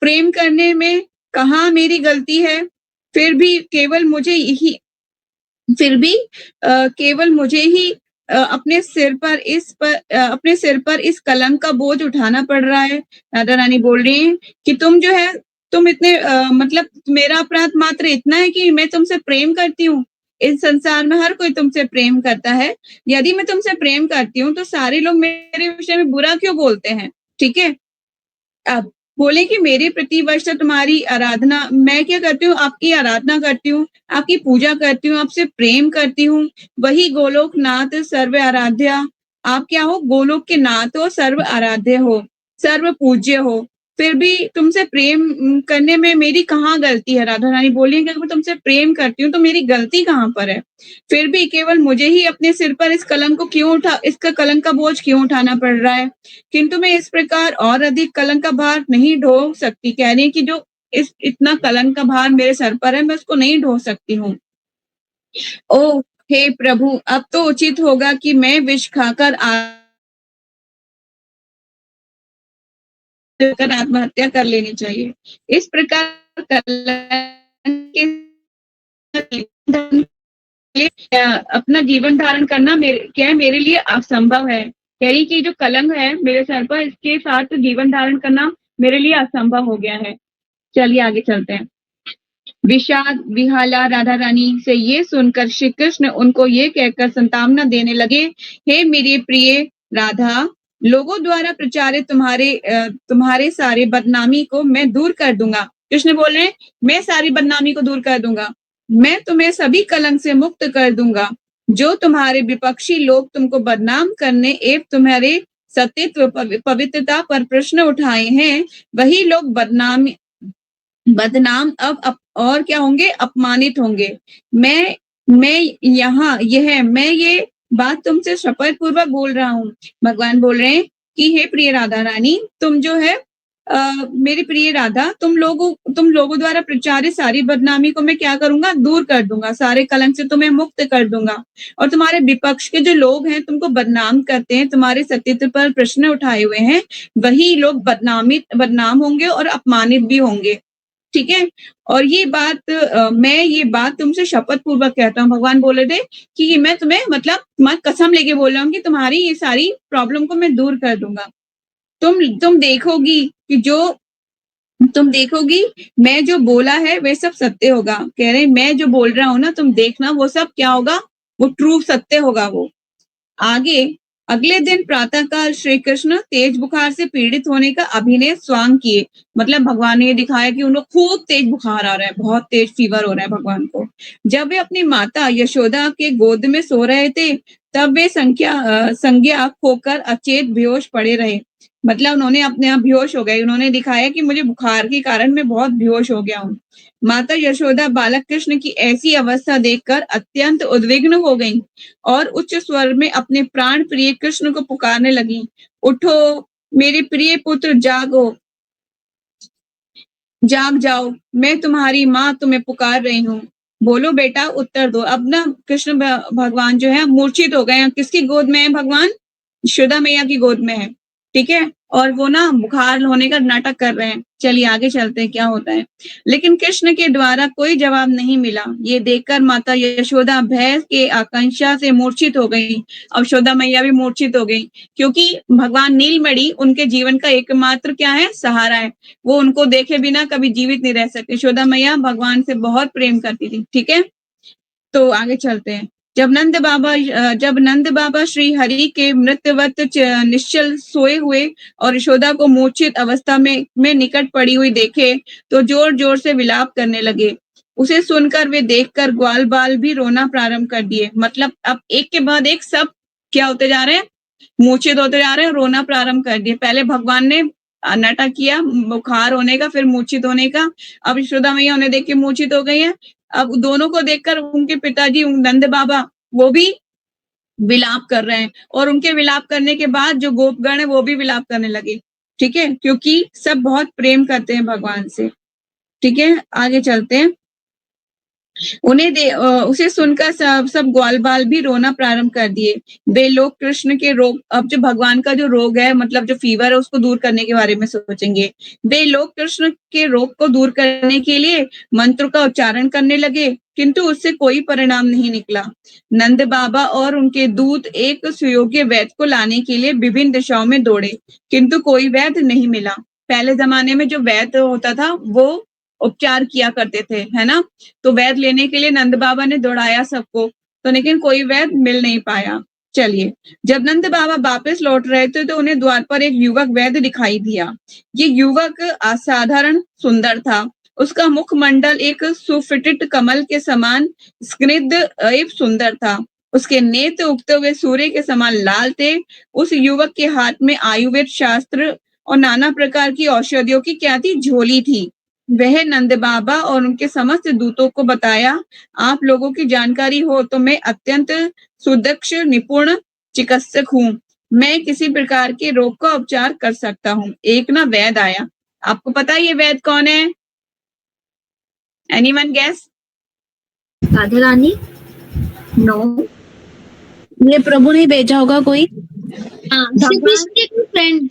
प्रेम करने में कहाँ मेरी गलती है? फिर भी केवल मुझे ही अपने सिर पर इस कलंक का बोझ उठाना पड़ रहा है। राधा रानी बोल रही है कि तुम इतने मतलब मेरा अपराध मात्र इतना है कि मैं तुमसे प्रेम करती हूँ। इस संसार में हर कोई तुमसे प्रेम करता है। यदि मैं तुमसे प्रेम करती हूँ तो सारे लोग मेरे विषय में बुरा क्यों बोलते हैं? ठीक है, अब बोले कि मेरे प्रतिवर्ष तुम्हारी आराधना, मैं क्या करती हूँ? आपकी आराधना करती हूँ, आपकी पूजा करती हूँ, आपसे प्रेम करती हूँ। वही गोलोकनाथ सर्व आराध्या, आप क्या हो? गोलोक के नाथ हो, सर्व आराध्य हो, सर्व पूज्य हो। फिर भी तुमसे प्रेम करने में मेरी कहाँ गलती है? राधा रानी बोली कि मैं तुमसे प्रेम करती हूँ तो मेरी गलती कहाँ पर है? फिर भी केवल मुझे ही अपने सिर पर इसका कलंक का बोझ क्यों उठाना पड़ रहा है? किंतु मैं इस प्रकार और अधिक कलंक का भार नहीं ढो सकती। कह रही है कि जो इतना कलंक का भार मेरे सर पर है मैं उसको नहीं ढो सकती हूँ। ओ हे प्रभु, अब तो उचित होगा कि मैं विष खाकर आत्महत्या कर लेनी चाहिए। इस प्रकार अपना जीवन धारण करना मेरे लिए असंभव है। कह रही कि जो कलंक है मेरे सर पर, इसके साथ जीवन धारण करना मेरे लिए असंभव हो गया है। चलिए आगे चलते हैं। विषाद विहाला राधा रानी से ये सुनकर श्री कृष्ण उनको ये कहकर सांत्वना देने लगे, हे मेरी प्रिय राधा, लोगों द्वारा प्रचारित तुम्हारे सारे बदनामी को मैं दूर कर दूंगा। कृष्ण बोल रहे हैं, मैं सारी बदनामी को दूर कर दूंगा, मैं तुम्हें सभी कलंक से मुक्त कर दूंगा। जो तुम्हारे विपक्षी लोग तुमको बदनाम करने एवं तुम्हारे सत्यत्व पवित्रता पर प्रश्न उठाए हैं, वही लोग बदनाम अब और क्या होंगे, अपमानित होंगे। मैं ये बात तुमसे शपथ पूर्वक बोल रहा हूँ। भगवान बोल रहे हैं कि हे प्रिय राधा रानी, तुम जो है मेरी प्रिय राधा, तुम लोगों द्वारा प्रचारित सारी बदनामी को मैं क्या करूंगा, दूर कर दूंगा, सारे कलंक से तुम्हें मुक्त कर दूंगा। और तुम्हारे विपक्ष के जो लोग हैं, तुमको बदनाम करते हैं, तुम्हारे सत्यत्व पर प्रश्न उठाए हुए हैं, वही लोग बदनाम होंगे और अपमानित भी होंगे। ठीक है। और मैं ये बात तुमसे शपथ पूर्वक कहता हूँ। भगवान बोले थे कि मैं तुम्हें मतलब कसम लेके बोल रहा हूँ कि तुम्हारी ये सारी प्रॉब्लम को मैं दूर कर दूंगा। तुम देखोगी मैं जो बोला है वे सब सत्य होगा। कह रहे मैं जो बोल रहा हूँ ना, तुम देखना वो सब क्या होगा, वो ट्रू सत्य होगा। वो आगे अगले दिन प्रातःकाल श्री कृष्ण तेज बुखार से पीड़ित होने का अभिनय स्वांग किए। मतलब भगवान ने ये दिखाया कि उनको खूब तेज बुखार आ रहा है, बहुत तेज फीवर हो रहा है भगवान को। जब वे अपनी माता यशोदा के गोद में सो रहे थे, तब वे संज्ञा खोकर अचेत बेहोश पड़े रहे। मतलब उन्होंने अपने आप बेहोश हो गए। उन्होंने दिखाया कि मुझे बुखार के कारण मैं बहुत बेहोश हो गया हूँ। माता यशोदा बालक कृष्ण की ऐसी अवस्था देखकर अत्यंत उद्विग्न हो गईं और उच्च स्वर में अपने प्राण प्रिय कृष्ण को पुकारने लगी, उठो मेरे प्रिय पुत्र, जाग जाओ, मैं तुम्हारी माँ तुम्हें पुकार रही हूँ, बोलो बेटा उत्तर दो। अब ना कृष्ण भगवान जो है मूर्छित हो गए हैं। किसकी गोद में है भगवान? यशोदा मैया की गोद में है। ठीक है। और वो ना बुखार होने का नाटक कर रहे हैं। चलिए आगे चलते हैं क्या होता है। लेकिन कृष्ण के द्वारा कोई जवाब नहीं मिला। ये देखकर माता यशोदा भय के आकांक्षा से मूर्छित हो गई। अब यशोदा मैया भी मूर्छित हो गई, क्योंकि भगवान नीलमणि उनके जीवन का एकमात्र क्या है, सहारा है। वो उनको देखे बिना कभी जीवित नहीं रह सकते। यशोदा मैया भगवान से बहुत प्रेम करती थी। ठीक है। तो आगे चलते हैं। जब नंद बाबा श्री हरि के मृत्यवत निश्चल सोए हुए और यशोदा को मूर्छित अवस्था में निकट पड़ी हुई देखे, तो जोर जोर से विलाप करने लगे। उसे सुनकर वे देखकर ग्वाल बाल भी रोना प्रारंभ कर दिए। मतलब अब एक के बाद एक सब क्या होते जा रहे हैं, मूर्छित होते जा रहे हैं, रोना प्रारंभ कर दिए। पहले भगवान ने नाटक किया बुखार होने का, फिर मूर्छित होने का। अब यशोदा मैया उन्हें देख के मूर्छित हो गई है। अब दोनों को देखकर उनके पिताजी नंद बाबा वो भी विलाप कर रहे हैं, और उनके विलाप करने के बाद जो गोपगण है वो भी विलाप करने लगे। ठीक है। क्योंकि सब बहुत प्रेम करते हैं भगवान से। ठीक है। आगे चलते हैं। उसे सुनकर सब ग्वाल बाल भी रोना प्रारंभ कर दिए। वे लोग कृष्ण के रोग, अब जो भगवान का जो रोग है, मतलब जो फीवर है, उसको दूर करने के बारे में सोचेंगे। वे लोग कृष्ण के रोग को दूर करने के लिए मंत्र का उच्चारण करने लगे, किंतु उससे कोई परिणाम नहीं निकला। नंद बाबा और उनके दूत एक सुयोग्य वैद्य को लाने के लिए विभिन्न दिशाओं में दौड़े, किंतु कोई वैद्य नहीं मिला। पहले जमाने में जो वैद्य होता था वो उपचार किया करते थे, है ना। तो वैद्य लेने के लिए नंद बाबा ने दौड़ाया सबको, तो लेकिन कोई वैद्य मिल नहीं पाया। चलिए, जब नंद बाबा वापस लौट रहे थे तो उन्हें द्वार पर एक युवक वैद्य दिखाई दिया। ये युवक असाधारण सुंदर था। उसका मुखमंडल एक सुफिटित कमल के समान स्निग्ध एवं सुंदर था। उसके नेत्र उगते हुए सूर्य के समान लाल थे। उस युवक के हाथ में आयुर्वेद शास्त्र और नाना प्रकार की औषधियों की क्या थी, झोली थी। वह नंद बाबा और उनके समस्त दूतों को बताया, आप लोगों की जानकारी हो तो मैं अत्यंत सुदक्ष निपुण चिकित्सक हूँ। मैं किसी प्रकार के रोग का उपचार कर सकता हूँ। एक ना वैद्य आया। आपको पता है ये वैद्य कौन है? Anyone guess? Radha Rani? No. ये प्रभु ने भेजा होगा कोई। हाँ, श्री कृष्ण के फ्रेंड।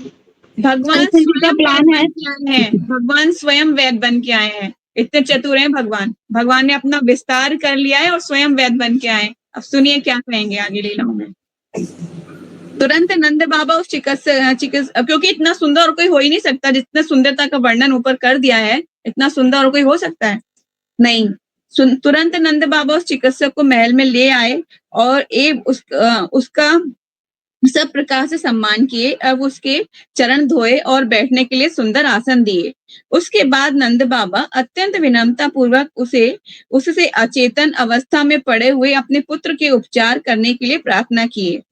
भगवान अच्छा, जिसका स्वयं प्लान है। वैद्य बन के आए हैं। भगवान स्वयं वैद्य बन के आए हैं। इतने चतुर हैं भगवान। भगवान ने अपना विस्तार कर लिया है और स्वयं वैद्य बन के आए। अब सुनिए क्या कहेंगे आगे लीलाओं में। तुरंत नंद बाबा उस क्योंकि इतना सुंदर और कोई हो ही नहीं सकता, जितना सुंदरता का वर्णन ऊपर कर दिया है, इतना सुंदर और कोई हो सकता है? नहीं, तुरंत नंद बाबा उस चिकित्सक को महल में ले आए और उसका सब प्रकार से सम्मान किए। अब उसके चरण धोए और बैठने के लिए सुंदर आसन दिए। उसके बाद नंद बाबा अत्यंत विनम्रता पूर्वक उससे अचेतन अवस्था में पड़े हुए अपने पुत्र के उपचार करने के लिए प्रार्थना किए।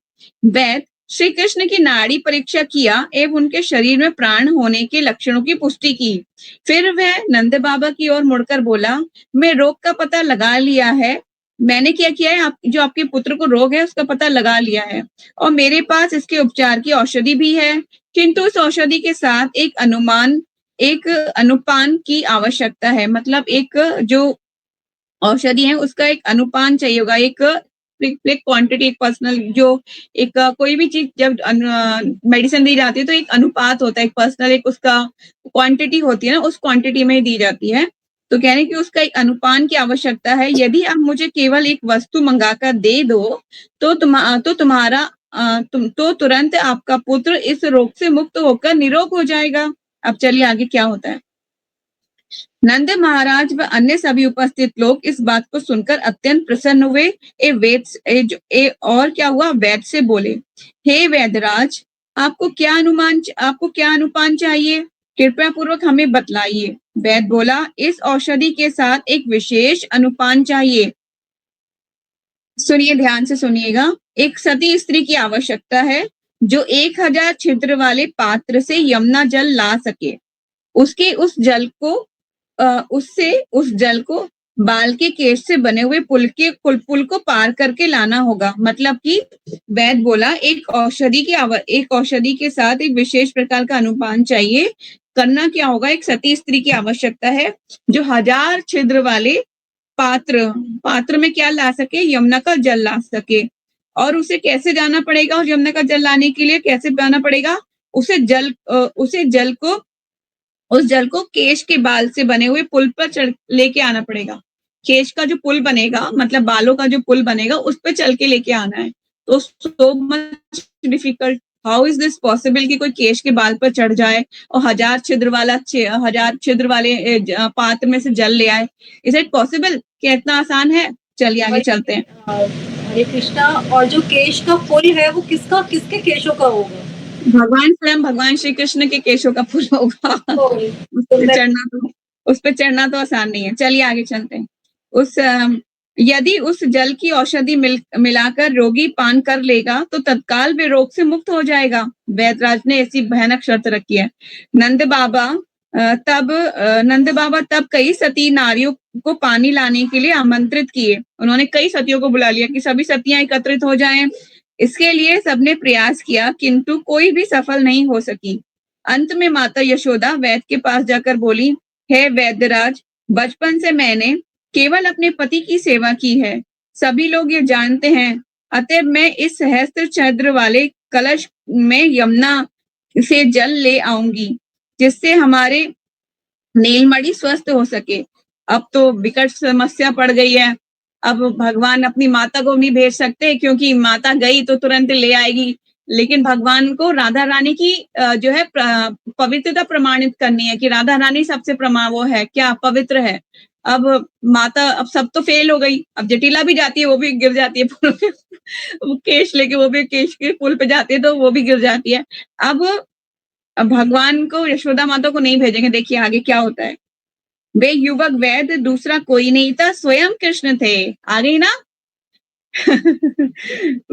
वैद्य श्री कृष्ण की नाड़ी परीक्षा किया एवं उनके शरीर में प्राण होने के लक्षणों की पुष्टि की। फिर वह नंद बाबा की ओर मुड़कर बोला, मैं रोग का पता लगा लिया है। मैंने क्या किया है, जो आपके पुत्र को रोग है उसका पता लगा लिया है और मेरे पास इसके उपचार की औषधि भी है, किंतु उस औषधि के साथ एक अनुपान की आवश्यकता है। मतलब एक जो औषधि है उसका एक अनुपान चाहिए होगा, एक क्वांटिटी, एक पर्सनल, जो एक कोई भी चीज जब मेडिसिन दी जाती है तो एक अनुपात होता है, एक पर्सनल एक उसका क्वांटिटी होती है ना, उस क्वांटिटी में ही दी जाती है। तो कह रहे हैं कि उसका एक अनुपान की आवश्यकता है। यदि आप मुझे केवल एक वस्तु मंगाकर दे दो तो तुरंत आपका पुत्र इस रोग से मुक्त होकर निरोग हो जाएगा। अब चलिए आगे क्या होता है। नंद महाराज व अन्य सभी उपस्थित लोग इस बात को सुनकर अत्यंत प्रसन्न हुए। और क्या हुआ, वैद्य से बोले, हे वैद्यराज, आपको क्या अनुपान चाहिए, कृपया पूर्वक हमें बतलाइए। वैद्य बोला, इस औषधि के साथ एक विशेष अनुपान चाहिए। सुनिए, ध्यान से सुनिएगा। एक सती स्त्री की आवश्यकता है जो 1000 छिद्र वाले पात्र से यमुना जल ला सके। उसके उस जल को बाल के केश से बने हुए पुल को पार करके लाना होगा। मतलब कि वैद्य बोला, एक औषधि के साथ एक विशेष प्रकार का अनुपान चाहिए। करना क्या होगा, एक सती स्त्री की आवश्यकता है जो 1000 छिद्र वाले पात्र में क्या ला सके, यमुना का जल ला सके। और उसे कैसे जाना पड़ेगा, और यमुना का जल लाने के लिए कैसे जाना पड़ेगा, उस जल को केश के बाल से बने हुए पुल पर लेके आना पड़ेगा। केश का जो पुल बनेगा, मतलब बालों का जो पुल बनेगा, उस पर चल के लेके आना है। तो so much difficult, how is this possible कि कोई केश के बाल पर चढ़ जाए और 1000 छिद्र वाले पात्र में से जल ले आए। Is it possible? क्या इतना आसान है? चलिए आगे चलते हैं। हरे कृष्णा। और जो केश का पुल है वो किसके केशों का होगा? भगवान श्री कृष्ण के केशों का पुल होगा। उस पे चढ़ना तो आसान नहीं है। चलिए आगे चलते हैं। यदि उस जल की औषधि मिलाकर रोगी पान कर लेगा तो तत्काल वे रोग से मुक्त हो जाएगा। वैद्यराज ने ऐसी भयानक शर्त रखी है। नंद बाबा तब कई सती नारियों को पानी लाने के लिए आमंत्रित किए। उन्होंने कई सतियों को बुला लिया कि सभी सतियां एकत्रित हो जाएं। इसके लिए सबने प्रयास किया, किंतु कोई भी सफल नहीं हो सकी। अंत में माता यशोदा वैद्य के पास जाकर बोली, हे वैद्यराज, बचपन से मैंने केवल अपने पति की सेवा की है, सभी लोग ये जानते हैं। अतएव मैं इस सहस्त्र छिद्र वाले कलश में यमुना से जल ले आऊंगी, जिससे हमारे नीलमणि स्वस्थ हो सके। अब तो विकट समस्या पड़ गई है। अब भगवान अपनी माता को नहीं भेज सकते, क्योंकि माता गई तो तुरंत ले आएगी, लेकिन भगवान को राधा रानी की जो है पवित्रता प्रमाणित करनी है कि राधा रानी सबसे वो है क्या, पवित्र है। अब माता, अब सब तो फेल हो गई। अब जटिला भी जाती है, वो भी गिर जाती है पुल पे। वो केश लेके, वो भी केश के पुल पे जाती है तो वो भी गिर जाती है। अब भगवान को, यशोदा माता को नहीं भेजेंगे। देखिए आगे क्या होता है। वे युवक वैद्य दूसरा कोई नहीं था, स्वयं कृष्ण थे। आ गई ना।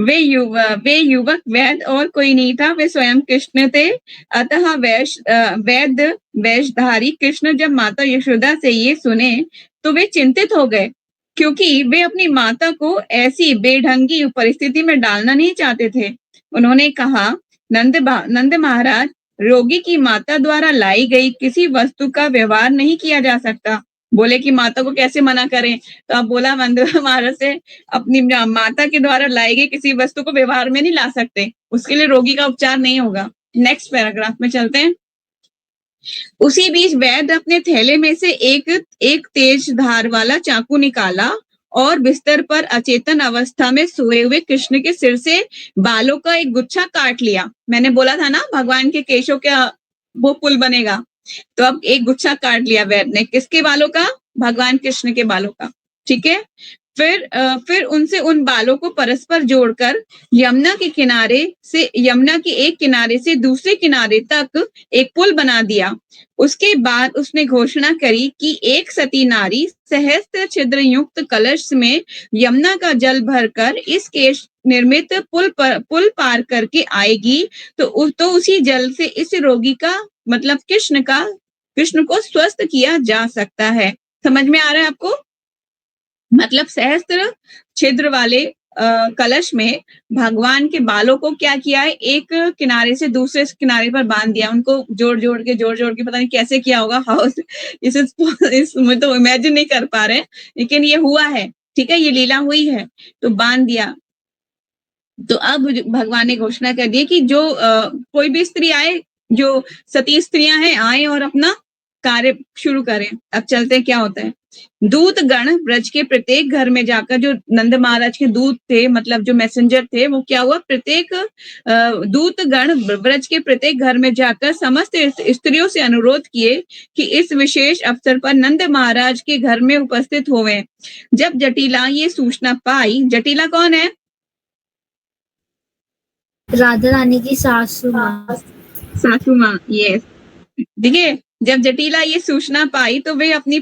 वे युवक वैद्य और कोई नहीं था, वे स्वयं कृष्ण थे। अतः वैद्य वेशधारी कृष्ण जब माता यशोदा से ये सुने तो वे चिंतित हो गए, क्योंकि वे अपनी माता को ऐसी बेढंगी परिस्थिति में डालना नहीं चाहते थे। उन्होंने कहा, नंद महाराज, रोगी की माता द्वारा लाई गई किसी वस्तु का व्यवहार नहीं किया जा सकता। बोले कि माता को कैसे मना करें, तो अब बोला नंद महाराज से, अपनी माता के द्वारा लाई गई किसी वस्तु को व्यवहार में नहीं ला सकते, उसके लिए रोगी का उपचार नहीं होगा। नेक्स्ट पैराग्राफ में चलते हैं। उसी बीच वैद्य अपने थैले में से एक तेज धार वाला चाकू निकाला और बिस्तर पर अचेतन अवस्था में सोए हुए कृष्ण के सिर से बालों का एक गुच्छा काट लिया। मैंने बोला था ना, भगवान के केशों का वो पुल बनेगा। तो अब एक गुच्छा काट लिया वैद्य ने। किसके बालों का? भगवान कृष्ण के बालों का, ठीक है। फिर उनसे उन बालों को परस्पर जोड़कर यमुना के एक किनारे से दूसरे किनारे तक एक पुल बना दिया। उसके बाद उसने घोषणा करी कि एक सती नारी सहस्त्र छिद्र युक्त कलश में यमुना का जल भरकर इस केश निर्मित पुल पार करके आएगी तो उसी जल से इस रोगी का मतलब कृष्ण को स्वस्थ किया जा सकता है। समझ में आ रहा है आपको? मतलब सहस्त्र छिद्र वाले कलश में भगवान के बालों को क्या किया है, एक किनारे से दूसरे किनारे पर बांध दिया, उनको जोड़ जोड़ के पता नहीं कैसे किया होगा, हाउस इसमें तो इमेजिन नहीं कर पा रहे हैं, लेकिन ये हुआ है, ठीक है, ये लीला हुई है, तो बांध दिया। तो अब भगवान ने घोषणा कर दी कि जो कोई भी स्त्री आए, जो सती स्त्रियां हैं, आए और अपना कार्य शुरू करें। अब चलते क्या होता है। दूत गण ब्रज के प्रत्येक घर में जाकर, जो नंद महाराज के दूत थे, मतलब जो मैसेंजर थे, वो क्या हुआ, प्रत्येक दूत गण ब्रज के प्रत्येक घर में जाकर समस्त स्त्रियों से अनुरोध किए कि इस विशेष अवसर पर नंद महाराज के घर में उपस्थित होवें। जब जटिला ये सूचना पाई, जटिला कौन है? राधा रानी की सासू माँ। सासू माँ, यस। देखिए, जब जटिला ये सूचना पाई तो वे अपनी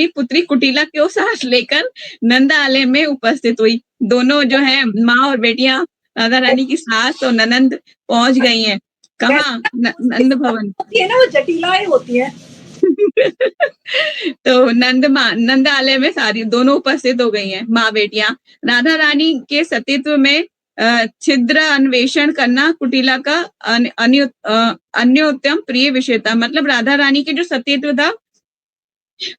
पुत्री कुटिला को साथ लेकर नंदालय में उपस्थित हुई। दोनों जो है माँ और बेटियां, राधा रानी की सास और ननंद पहुंच गई हैं। कहाँ? नंद भवन होती है ना, वो जटिलाएं होती है। तो नंदालय में सारी दोनों उपस्थित हो गई हैं, माँ बेटियां। राधा रानी के सतीत्व में छिद्र अन्वेषण करना कुटिला का अन्योतम प्रिय विषय था। मतलब राधा रानी के जो सतीत्व था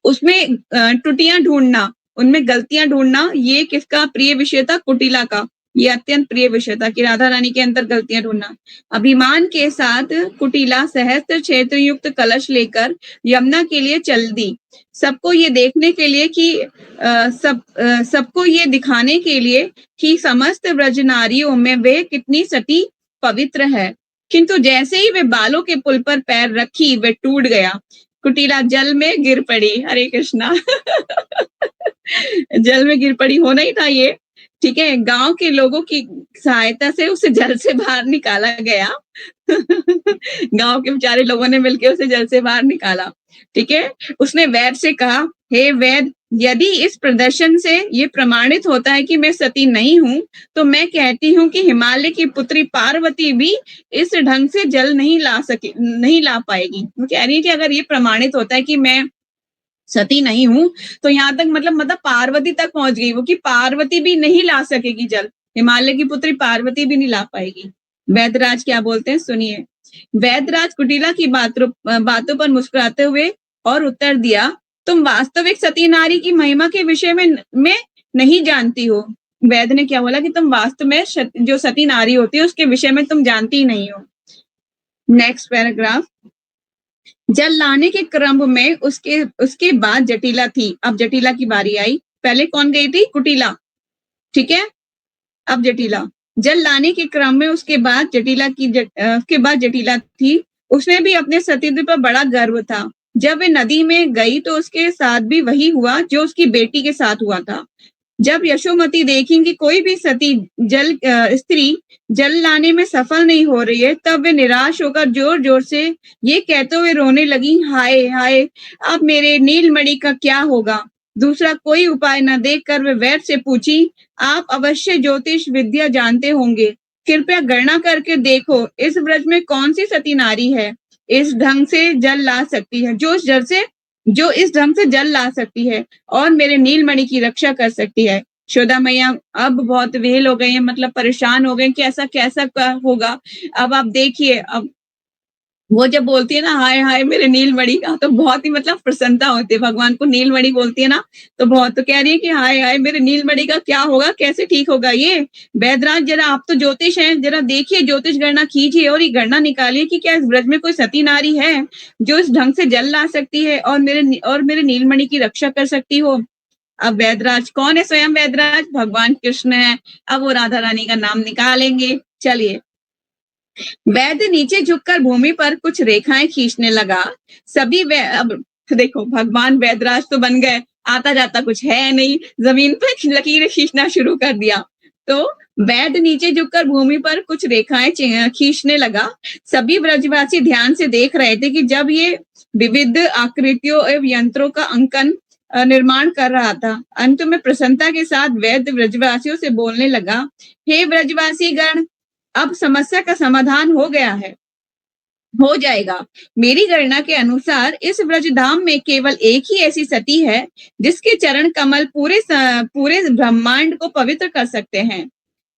उसमें त्रुटियां ढूंढना, उनमें गलतियां ढूंढना, ये किसका प्रिय विषय था? कुटिला का। ये अत्यंत प्रिय विषय था कि राधा रानी के अंदर गलतियां ढूंढना। अभिमान के साथ कुटिला सहस्त्र क्षेत्र युक्त कलश लेकर यमुना के लिए चल दी, सबको ये देखने के लिए कि सबको ये दिखाने के लिए कि समस्त ब्रज नारियों में वे कितनी सती पवित्र है। किंतु जैसे ही वे बालों के पुल पर पैर रखी, वे टूट गया। कुटिला जल में गिर पड़ी। हरे कृष्णा। जल में गिर पड़ी, होना ही था ये, ठीक है। गांव के लोगों की सहायता से उसे जल से बाहर निकाला गया। गांव के बेचारे लोगों ने मिलकर उसे जल से बाहर निकाला, ठीक है। उसने वैद से कहा, हे वैद, यदि इस प्रदर्शन से ये प्रमाणित होता है कि मैं सती नहीं हूं, तो मैं कहती हूँ कि हिमालय की पुत्री पार्वती भी इस ढंग से जल नहीं ला पाएगी। वो कह रही है कि अगर ये प्रमाणित होता है कि मैं सती नहीं हूं, तो यहाँ तक मतलब पार्वती तक पहुंच गई वो, कि पार्वती भी नहीं ला सकेगी जल, हिमालय की पुत्री पार्वती भी नहीं ला पाएगी। वैदराज क्या बोलते हैं, सुनिए। वैदराज कुटिला की बातों पर मुस्कुराते हुए और उत्तर दिया, तुम वास्तविक सती नारी की महिमा के विषय में नहीं जानती हो। वैद ने क्या बोला कि तुम वास्तव में जो सती नारी होती है उसके विषय में तुम जानती ही नहीं हो। Next paragraph. जल लाने के क्रम में उसके बाद जटिला थी। अब जटिला की बारी आई। पहले कौन गई थी? कुटिला, ठीक है। अब जटिला जल लाने के क्रम में उसके बाद जटिला थी। उसने भी अपने सतीत्व पर बड़ा गर्व था। जब वे नदी में गई तो उसके साथ भी वही हुआ जो उसकी बेटी के साथ हुआ था। जब यशोमती देखी कि कोई भी सती स्त्री जल लाने में सफल नहीं हो रही है, तब वे निराश होकर जोर जोर से ये कहते हुए रोने लगी, हाय हाय, अब मेरे नीलमणि का क्या होगा। दूसरा कोई उपाय न देखकर वे वैद से पूछी, आप अवश्य ज्योतिष विद्या जानते होंगे, कृपया गणना करके देखो इस ब्रज में कौन सी सती नारी है इस ढंग से जल ला सकती है, जो इस ढंग से जल ला सकती है और मेरे नीलमणि की रक्षा कर सकती है। यशोदा मैया अब बहुत वेल हो गए हैं, मतलब परेशान हो गए कि ऐसा कैसा होगा। अब आप देखिए, अब वो जब बोलती है ना, हाय हाय मेरे नीलमणि का, तो बहुत ही मतलब प्रसन्नता होती है। भगवान को नीलमणि बोलती है ना, तो बहुत, तो कह रही है कि हाय हाय मेरे नीलमणि का क्या होगा, कैसे ठीक होगा ये। वैदराज, जरा आप तो ज्योतिष हैं, जरा देखिए, ज्योतिष गणना कीजिए और ये गणना निकालिए कि क्या इस ब्रज में कोई सती नारी है जो इस ढंग से जल ला सकती है और मेरे नीलमणि की रक्षा कर सकती हो। अब वैदराज कौन है? स्वयं वैदराज भगवान कृष्ण है। अब वो राधा रानी का नाम निकालेंगे। चलिए, वैद्य नीचे झुककर भूमि पर कुछ रेखाएं खींचने लगा। देखो भगवान वैदराज तो बन गए, आता जाता कुछ है नहीं, जमीन पे लकीरें खींचना शुरू कर दिया। तो वैद नीचे झुककर भूमि पर कुछ रेखाएं खींचने लगा। सभी ब्रजवासी ध्यान से देख रहे थे कि जब ये विविध आकृतियों एवं यंत्रों का अंकन निर्माण कर रहा था। अंत में प्रसन्नता के साथ वैद ब्रजवासियों से बोलने लगा, हे ब्रजवासी गण, अब समस्या का समाधान हो गया है, हो जाएगा। मेरी गणना के अनुसार इस ब्रजधाम में केवल एक ही ऐसी सती है जिसके चरण कमल पूरे ब्रह्मांड को पवित्र कर सकते हैं।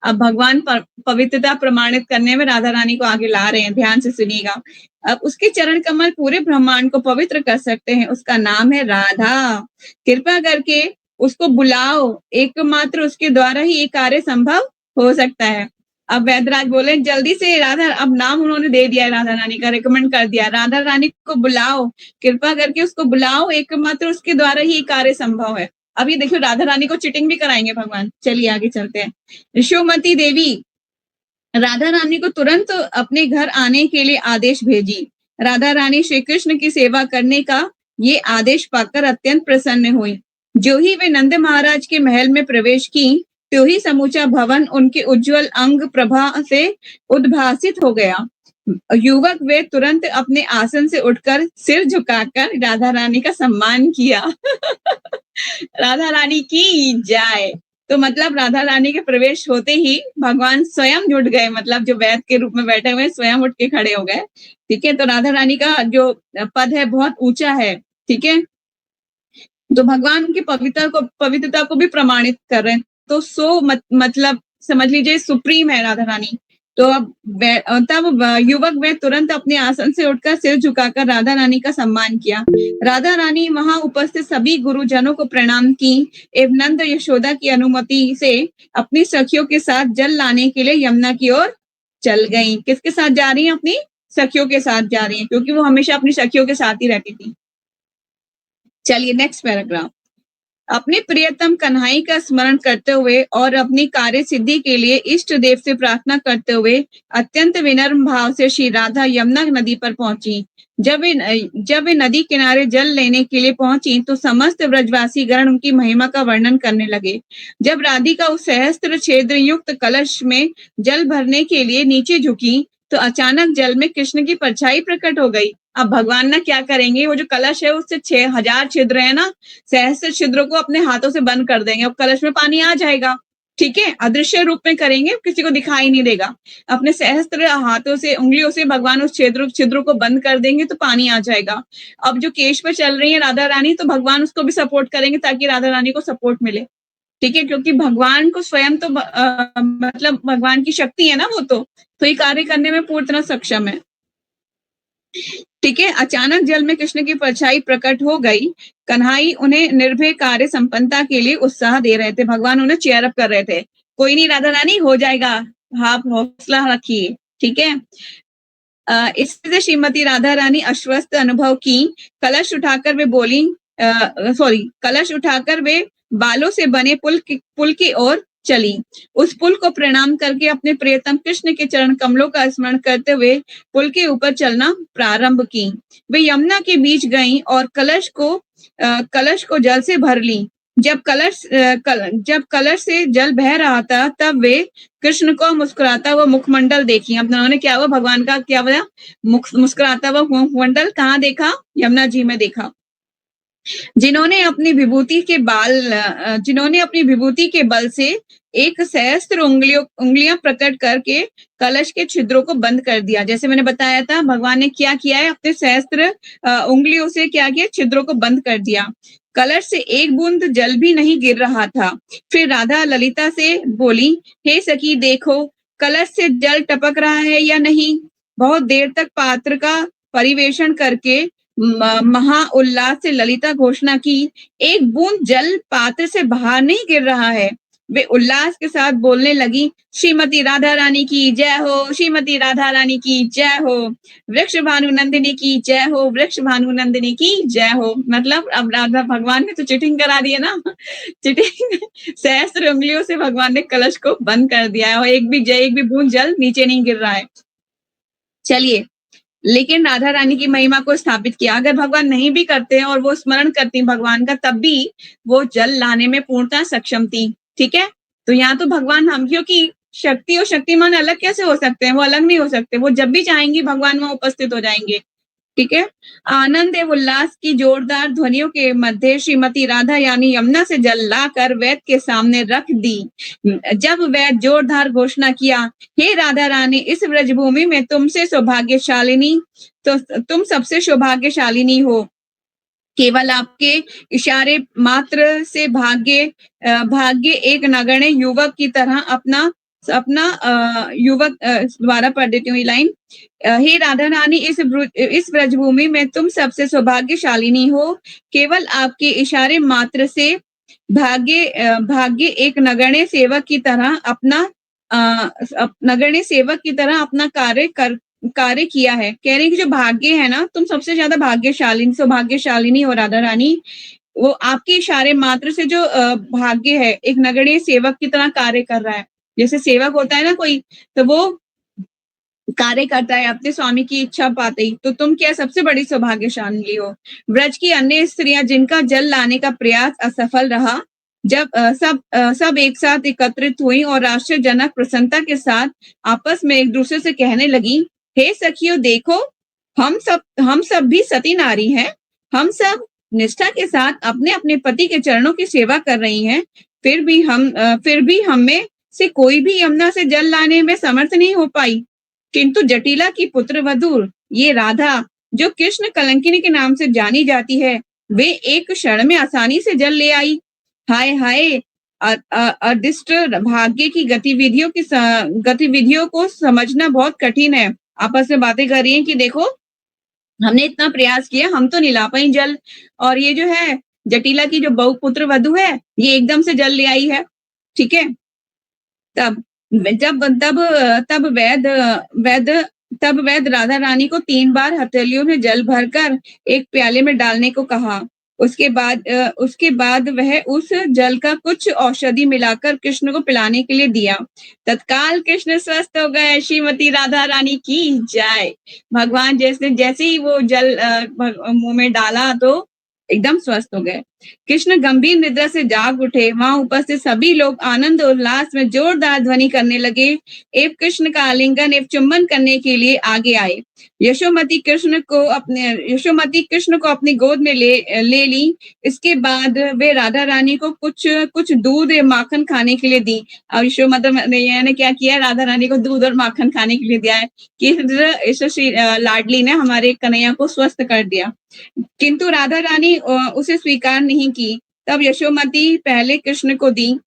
अब भगवान पवित्रता प्रमाणित करने में राधा रानी को आगे ला रहे हैं, ध्यान से सुनिएगा। अब उसके चरण कमल पूरे ब्रह्मांड को पवित्र कर सकते हैं, उसका नाम है राधा। कृपा करके उसको बुलाओ, एकमात्र उसके द्वारा ही ये कार्य संभव हो सकता है। अब वैदराज बोले जल्दी से राधा, अब नाम उन्होंने दे दिया है राधा रानी का, रिकमेंड कर दिया, राधा रानी को बुलाओ, कृपा करके उसको बुलाओ, एकमात्र उसके द्वारा ही कार्य संभव है। अब ये देखो राधा रानी को चिटिंग भी कराएंगे भगवान। चलिए आगे चलते हैं। यशोमती देवी राधा रानी को तुरंत अपने घर आने के लिए आदेश भेजी। राधा रानी श्री कृष्ण की सेवा करने का ये आदेश पाकर अत्यंत प्रसन्न हुई। जो ही वे नंद महाराज के महल में प्रवेश की, त्यों ही समूचा भवन उनके उज्जवल अंग प्रभा से उद्भासित हो गया। युवक वे तुरंत अपने आसन से उठकर सिर झुकाकर राधा रानी का सम्मान किया। राधा रानी की जय। तो मतलब राधा रानी के प्रवेश होते ही भगवान स्वयं जुट गए, मतलब जो वैद के रूप में बैठे हुए स्वयं उठ के खड़े हो गए। ठीक है, तो राधा रानी का जो पद है बहुत ऊंचा है। ठीक है, तो भगवान उनकी पवित्रता को भी प्रमाणित कर रहे हैं। तो मतलब समझ लीजिए सुप्रीम है राधा रानी। तो अब तब युवक वे तुरंत अपने आसन से उठकर सिर झुकाकर राधा रानी का सम्मान किया। राधा रानी वहां उपस्थित सभी गुरुजनों को प्रणाम की एवं नंद यशोदा की अनुमति से अपनी सखियों के साथ जल लाने के लिए यमुना की ओर चल गईं। किसके साथ जा रही हैं? अपनी सखियों के साथ जा रही हैं, क्योंकि वो हमेशा अपनी सखियों के साथ ही रहती थी। चलिए नेक्स्ट पैराग्राफ। अपने प्रियतम कन्हई का स्मरण करते हुए और अपनी कार्य सिद्धि के लिए इष्ट देव से प्रार्थना करते हुए अत्यंत विनम्र भाव से श्री राधा यमुना नदी पर पहुंची। जब वे नदी किनारे जल लेने के लिए पहुंची तो समस्त ब्रजवासी गण उनकी महिमा का वर्णन करने लगे। जब राधिका उस सहस्त्र छेद युक्त कलश में जल भरने के लिए नीचे झुकी तो अचानक जल में कृष्ण की परछाई प्रकट हो गई। अब भगवान ना क्या करेंगे, वो जो कलश है उससे 6000 छिद्र है ना, सहस्त्र छिद्रों को अपने हाथों से बंद कर देंगे। अब कलश में पानी आ जाएगा। ठीक है, अदृश्य रूप में करेंगे, किसी को दिखाई नहीं देगा। अपने सहस्त्र हाथों से, उंगलियों से भगवान उस छिद्रों को बंद कर देंगे तो पानी आ जाएगा। अब जो केश पे चल रही है राधा रानी, तो भगवान उसको भी सपोर्ट करेंगे ताकि राधा रानी को सपोर्ट मिले। ठीक है, क्योंकि भगवान को स्वयं तो मतलब भगवान की शक्ति है ना वो, तो ये कार्य करने में पूरी तरह सक्षम है। ठीक है, अचानक जल में कृष्ण की परछाई प्रकट हो गई। कन्हई उन्हें निर्भय कार्य संपन्नता के लिए उत्साह दे रहे थे। भगवान उन्हें चेयर अप कर रहे थे, कोई नहीं राधा रानी, हो जाएगा, आप हौसला रखिए। ठीक है, इससे श्रीमती राधा रानी आश्वस्त अनुभव की। कलश उठाकर वे बालों से बने पुल की ओर चली। उस पुल को प्रणाम करके अपने प्रियतम कृष्ण के चरण कमलों का स्मरण करते हुए पुल के ऊपर चलना प्रारंभ की। वे यमुना के बीच गईं और कलश को जल से भर ली। जब कलश से जल बह रहा था तब वे कृष्ण को मुस्कुराता हुआ मुखमंडल देखी। अब उन्होंने क्या हुआ, भगवान का क्या हुआ, मुस्कुराता हुआ मुखमंडल कहाँ देखा? यमुना जी में देखा। जिन्होंने अपनी विभूति के बल से एक सहस्त्र उंगलियां प्रकट करके कलश के छिद्रों को बंद कर दिया। जैसे मैंने बताया था, भगवान ने क्या किया है, अपने सहस्त्र उंगलियों से क्या किया, छिद्रों को बंद कर दिया। कलश से एक बूंद जल भी नहीं गिर रहा था। फिर राधा ललिता से बोली, हे सखी देखो, कलश से जल टपक रहा है या नहीं। बहुत देर तक पात्र का परिवेशन करके महा उल्लास से ललिता घोषणा की, एक बूंद जल पात्र से बाहर नहीं गिर रहा है। वे उल्लास के साथ बोलने लगी, श्रीमती राधा रानी की जय हो, श्रीमती राधा रानी की जय हो, वृक्ष भानु नंदिनी की जय हो, वृक्ष भानु नंदिनी की जय हो। मतलब अब राधा भगवान ने तो चिटिंग करा दी है ना, चिटिंग। सहस्त्र उंगलियों से भगवान ने कलश को बंद कर दिया है और एक भी बूंद जल नीचे नहीं गिर रहा है। चलिए लेकिन राधा रानी की महिमा को स्थापित किया। अगर भगवान नहीं भी करते हैं और वो स्मरण करती भगवान का, तब भी वो जल लाने में पूर्णतः सक्षम थी। ठीक है, तो यहाँ तो भगवान हम, क्योंकि शक्ति और शक्तिमान अलग कैसे हो सकते हैं, वो अलग नहीं हो सकते, वो जब भी चाहेंगी भगवान वहां उपस्थित हो जाएंगे। ठीक है, आनंद एवं उल्लास की जोरदार ध्वनियों के मध्य श्रीमती राधा यानी यमुना से जल लाकर वैद्य के सामने रख दी। जब वैद्य जोरदार घोषणा किया, हे राधा रानी, इस ब्रजभूमि में तुमसे सौभाग्यशालिनी, तो तुम सबसे सौभाग्यशालिनी हो। केवल आपके इशारे मात्र से भाग्य एक नगण्य युवक की तरह अपना युवक द्वारा पढ़ देती हूँ ये लाइन। हे राधा रानी, इस ब्रजभूमि में तुम सबसे सौभाग्यशालिनी हो। केवल आपके इशारे मात्र से भाग्य एक नगण्य सेवक की तरह अपना कार्य किया है। कह रहे हैं कि जो भाग्य है ना, तुम सबसे ज्यादा सौभाग्यशालिनी हो राधा रानी। वो आपके इशारे मात्र से जो भाग्य है, एक नगण्य सेवक की तरह कार्य कर रहा है। जैसे सेवक होता है ना कोई, तो वो कार्य करता है अपने स्वामी की इच्छा पाते ही, तो तुम क्या सबसे बड़ी सौभाग्यशाली हो। ब्रज की अन्य स्त्रियां जिनका जल लाने का प्रयास असफल रहा, जब सब एक साथ एकत्रित हुई और राष्ट्रजनक प्रसन्नता के साथ आपस में एक दूसरे से कहने लगी, हे सखियों, देखो, हम सब भी सती नारी हैं। हम सब निष्ठा के साथ अपने अपने पति के चरणों की सेवा कर रही हैं। फिर भी हम में से कोई भी यमुना से जल लाने में समर्थ नहीं हो पाई। किंतु जटिला की पुत्र वधू ये राधा, जो कृष्ण कलंकिनी के नाम से जानी जाती है, वे एक क्षण में आसानी से जल ले आई। हाय हाय, अदृष्ट भाग्य की गतिविधियों को समझना बहुत कठिन है। आपस में बातें कर रही हैं कि देखो, हमने इतना प्रयास किया, हम तो नहीं ला पाई जल, और ये जो है जटिला की जो बहुपुत्र वधू है, ये एकदम से जल ले आई है। ठीक है, तब वैद्य राधा रानी को 3 बार हथेलियों में जल भरकर एक प्याले में डालने को कहा। उसके बाद वह उस जल का कुछ औषधि मिलाकर कृष्ण को पिलाने के लिए दिया। तत्काल कृष्ण स्वस्थ हो गए। श्रीमती राधा रानी की जय। भगवान जैसे ही वो जल मुंह में डाला तो एकदम स्वस्थ हो गए। कृष्ण गंभीर निद्रा से जाग उठे। वहां उपस्थित सभी लोग आनंद और उल्लास में जोरदार ध्वनि करने लगे एवं कृष्ण का आलिंगन एवं चुंबन करने के लिए आगे आए। यशोमती कृष्ण को अपनी गोद में ले ली। इसके बाद वे राधा रानी को कुछ दूध और माखन खाने के लिए दी। और यशोमती ने क्या किया, राधा रानी को दूध और माखन खाने के लिए दिया है कि श्री लाडली ने हमारे कन्हैया को स्वस्थ कर दिया। किंतु राधा रानी उसे स्वीकार नहीं की। तब यशोमती पहले कृष्ण को दी,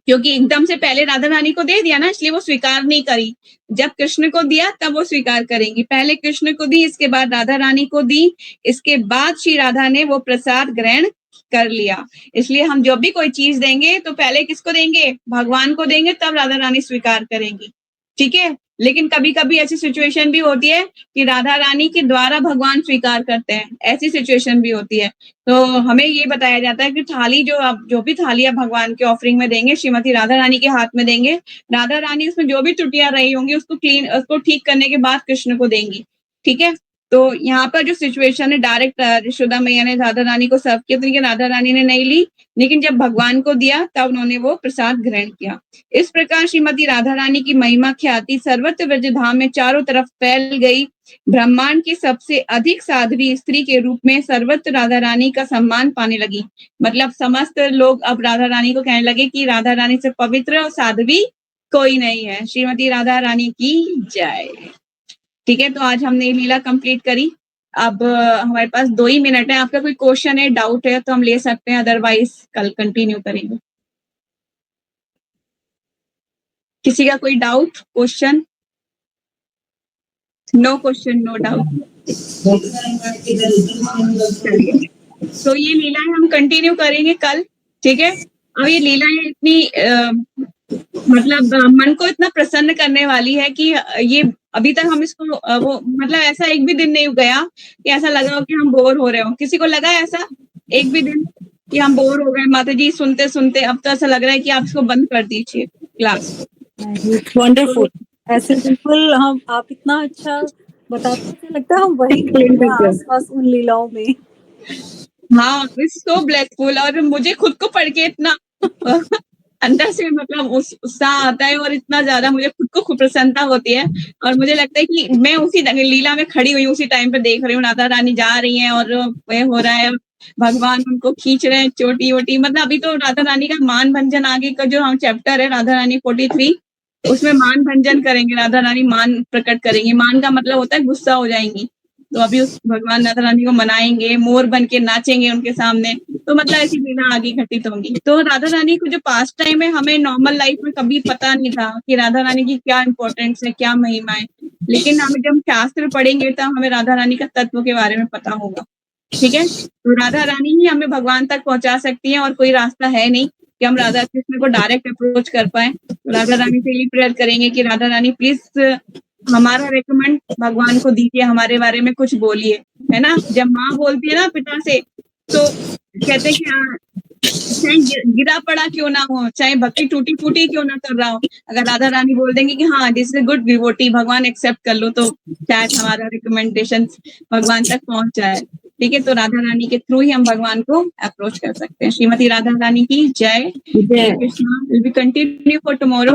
क्योंकि एकदम से पहले राधा रानी को दे दिया ना, इसलिए वो स्वीकार नहीं करी। जब कृष्ण को दिया तब वो स्वीकार करेंगी। पहले कृष्ण को दी, इसके बाद राधा रानी को दी, इसके बाद श्री राधा ने वो प्रसाद ग्रहण कर लिया। इसलिए हम जब भी कोई चीज देंगे तो पहले किसको देंगे, भगवान को देंगे, तब राधा रानी स्वीकार करेंगी। ठीक है, लेकिन कभी कभी ऐसी सिचुएशन भी होती है कि राधा रानी के द्वारा भगवान स्वीकार करते हैं, ऐसी सिचुएशन भी होती है। तो हमें ये बताया जाता है कि थाली जो भी थाली आप भगवान के ऑफरिंग में देंगे, श्रीमती राधा रानी के हाथ में देंगे, राधा रानी उसमें जो भी त्रुटियां रही होंगी उसको ठीक करने के बाद कृष्ण को देंगी। ठीक है, तो यहाँ पर जो सिचुएशन है, डायरेक्ट यशोदा मैया ने राधा रानी को सर्व किया, तो राधा रानी ने नहीं ली, लेकिन जब भगवान को दिया तब उन्होंने वो प्रसाद ग्रहण किया। इस प्रकार श्रीमती राधा रानी की महिमा ख्याति सर्वत्र ब्रजधाम में चारों तरफ फैल गई। ब्रह्मांड की सबसे अधिक साध्वी स्त्री के रूप में सर्वत्र राधा रानी का सम्मान पाने लगी। मतलब समस्त लोग अब राधा रानी को कहने लगे कि राधा रानी से पवित्र और साध्वी कोई नहीं है। श्रीमती राधा रानी की जय। ठीक है, तो आज हमने लीला कंप्लीट करी। अब हमारे पास 2 ही मिनट है। आपका कोई क्वेश्चन है, डाउट है तो हम ले सकते हैं, अदरवाइज कल कंटिन्यू करेंगे। किसी का कोई doubt, question? No question, no doubt. तो ये लीलाएं हम कंटिन्यू करेंगे कल। ठीक है, अब ये लीलाएं इतनी मतलब मन को इतना प्रसन्न करने वाली है कि ये अभी तक हम इसको वो मतलब ऐसा एक भी दिन नहीं गया कि ऐसा लगा हो कि हम बोर हो रहे हो। किसी को लगा ऐसा एक भी दिन कि हम बोर हो गए माता जी सुनते सुनते? अब तो ऐसा लग रहा है कि आप इसको बंद कर दीजिए क्लास। वंडरफुल। ऐसे बिल्कुल हम आप इतना अच्छा बताते हैं, लगता है हम वही खेल रहे हैं आसपास उन लीलाओं में। हाँ, इट्स सो ब्लेसफुल। और मुझे खुद को पढ़ के इतना अंदर से मतलब उत्साह आता है और इतना ज्यादा मुझे खुद को खूब प्रसन्नता होती है। और मुझे लगता है कि मैं उसी लीला में खड़ी हुई, उसी टाइम पे देख रही हूँ, राधा रानी जा रही हैं और वह हो रहा है, भगवान उनको खींच रहे हैं चोटी वोटी। मतलब अभी तो राधा रानी का मान भंजन आगे का जो हम चैप्टर है राधा रानी 43, उसमें मान भंजन करेंगे, राधा रानी मान प्रकट करेंगी। मान का मतलब होता है गुस्सा हो जाएंगी, तो अभी उस भगवान राधा रानी को मनाएंगे, मोर बन के नाचेंगे उनके सामने। तो मतलब ऐसी लीला आगे घटित होंगी। तो राधा रानी को जो पास्ट टाइम है, हमें नॉर्मल लाइफ में कभी पता नहीं था कि राधा रानी की क्या इंपॉर्टेंस है, क्या महिमा है। लेकिन हमें जब शास्त्र पढ़ेंगे तब हमें राधा रानी का तत्व के बारे में पता होगा। ठीक है, तो राधा रानी ही हमें भगवान तक पहुंचा सकती है, और कोई रास्ता है नहीं कि हम राधा कृष्ण को डायरेक्ट अप्रोच कर पाए। तो राधा रानी से यही प्रेयर करेंगे कि राधा रानी प्लीज हमारा रेकमेंड भगवान को दीजिए, हमारे बारे में कुछ बोलिए, है ना। जब माँ बोलती है ना पिता से, तो कहते हैं कि चाहे गिरा पड़ा क्यों ना हो, चाहे भक्ति टूटी फूटी क्यों ना कर रहा हो, अगर राधा रानी बोल देंगे कि हाँ दिस इज गुड डिवोटी, भगवान एक्सेप्ट कर लो, तो शायद हमारा रिकमेंडेशन भगवान तक पहुंच जाए। ठीक है, तो राधा रानी के थ्रू ही हम भगवान को अप्रोच कर सकते हैं। श्रीमती राधा रानी की जय। Krishna will be continue for tomorrow.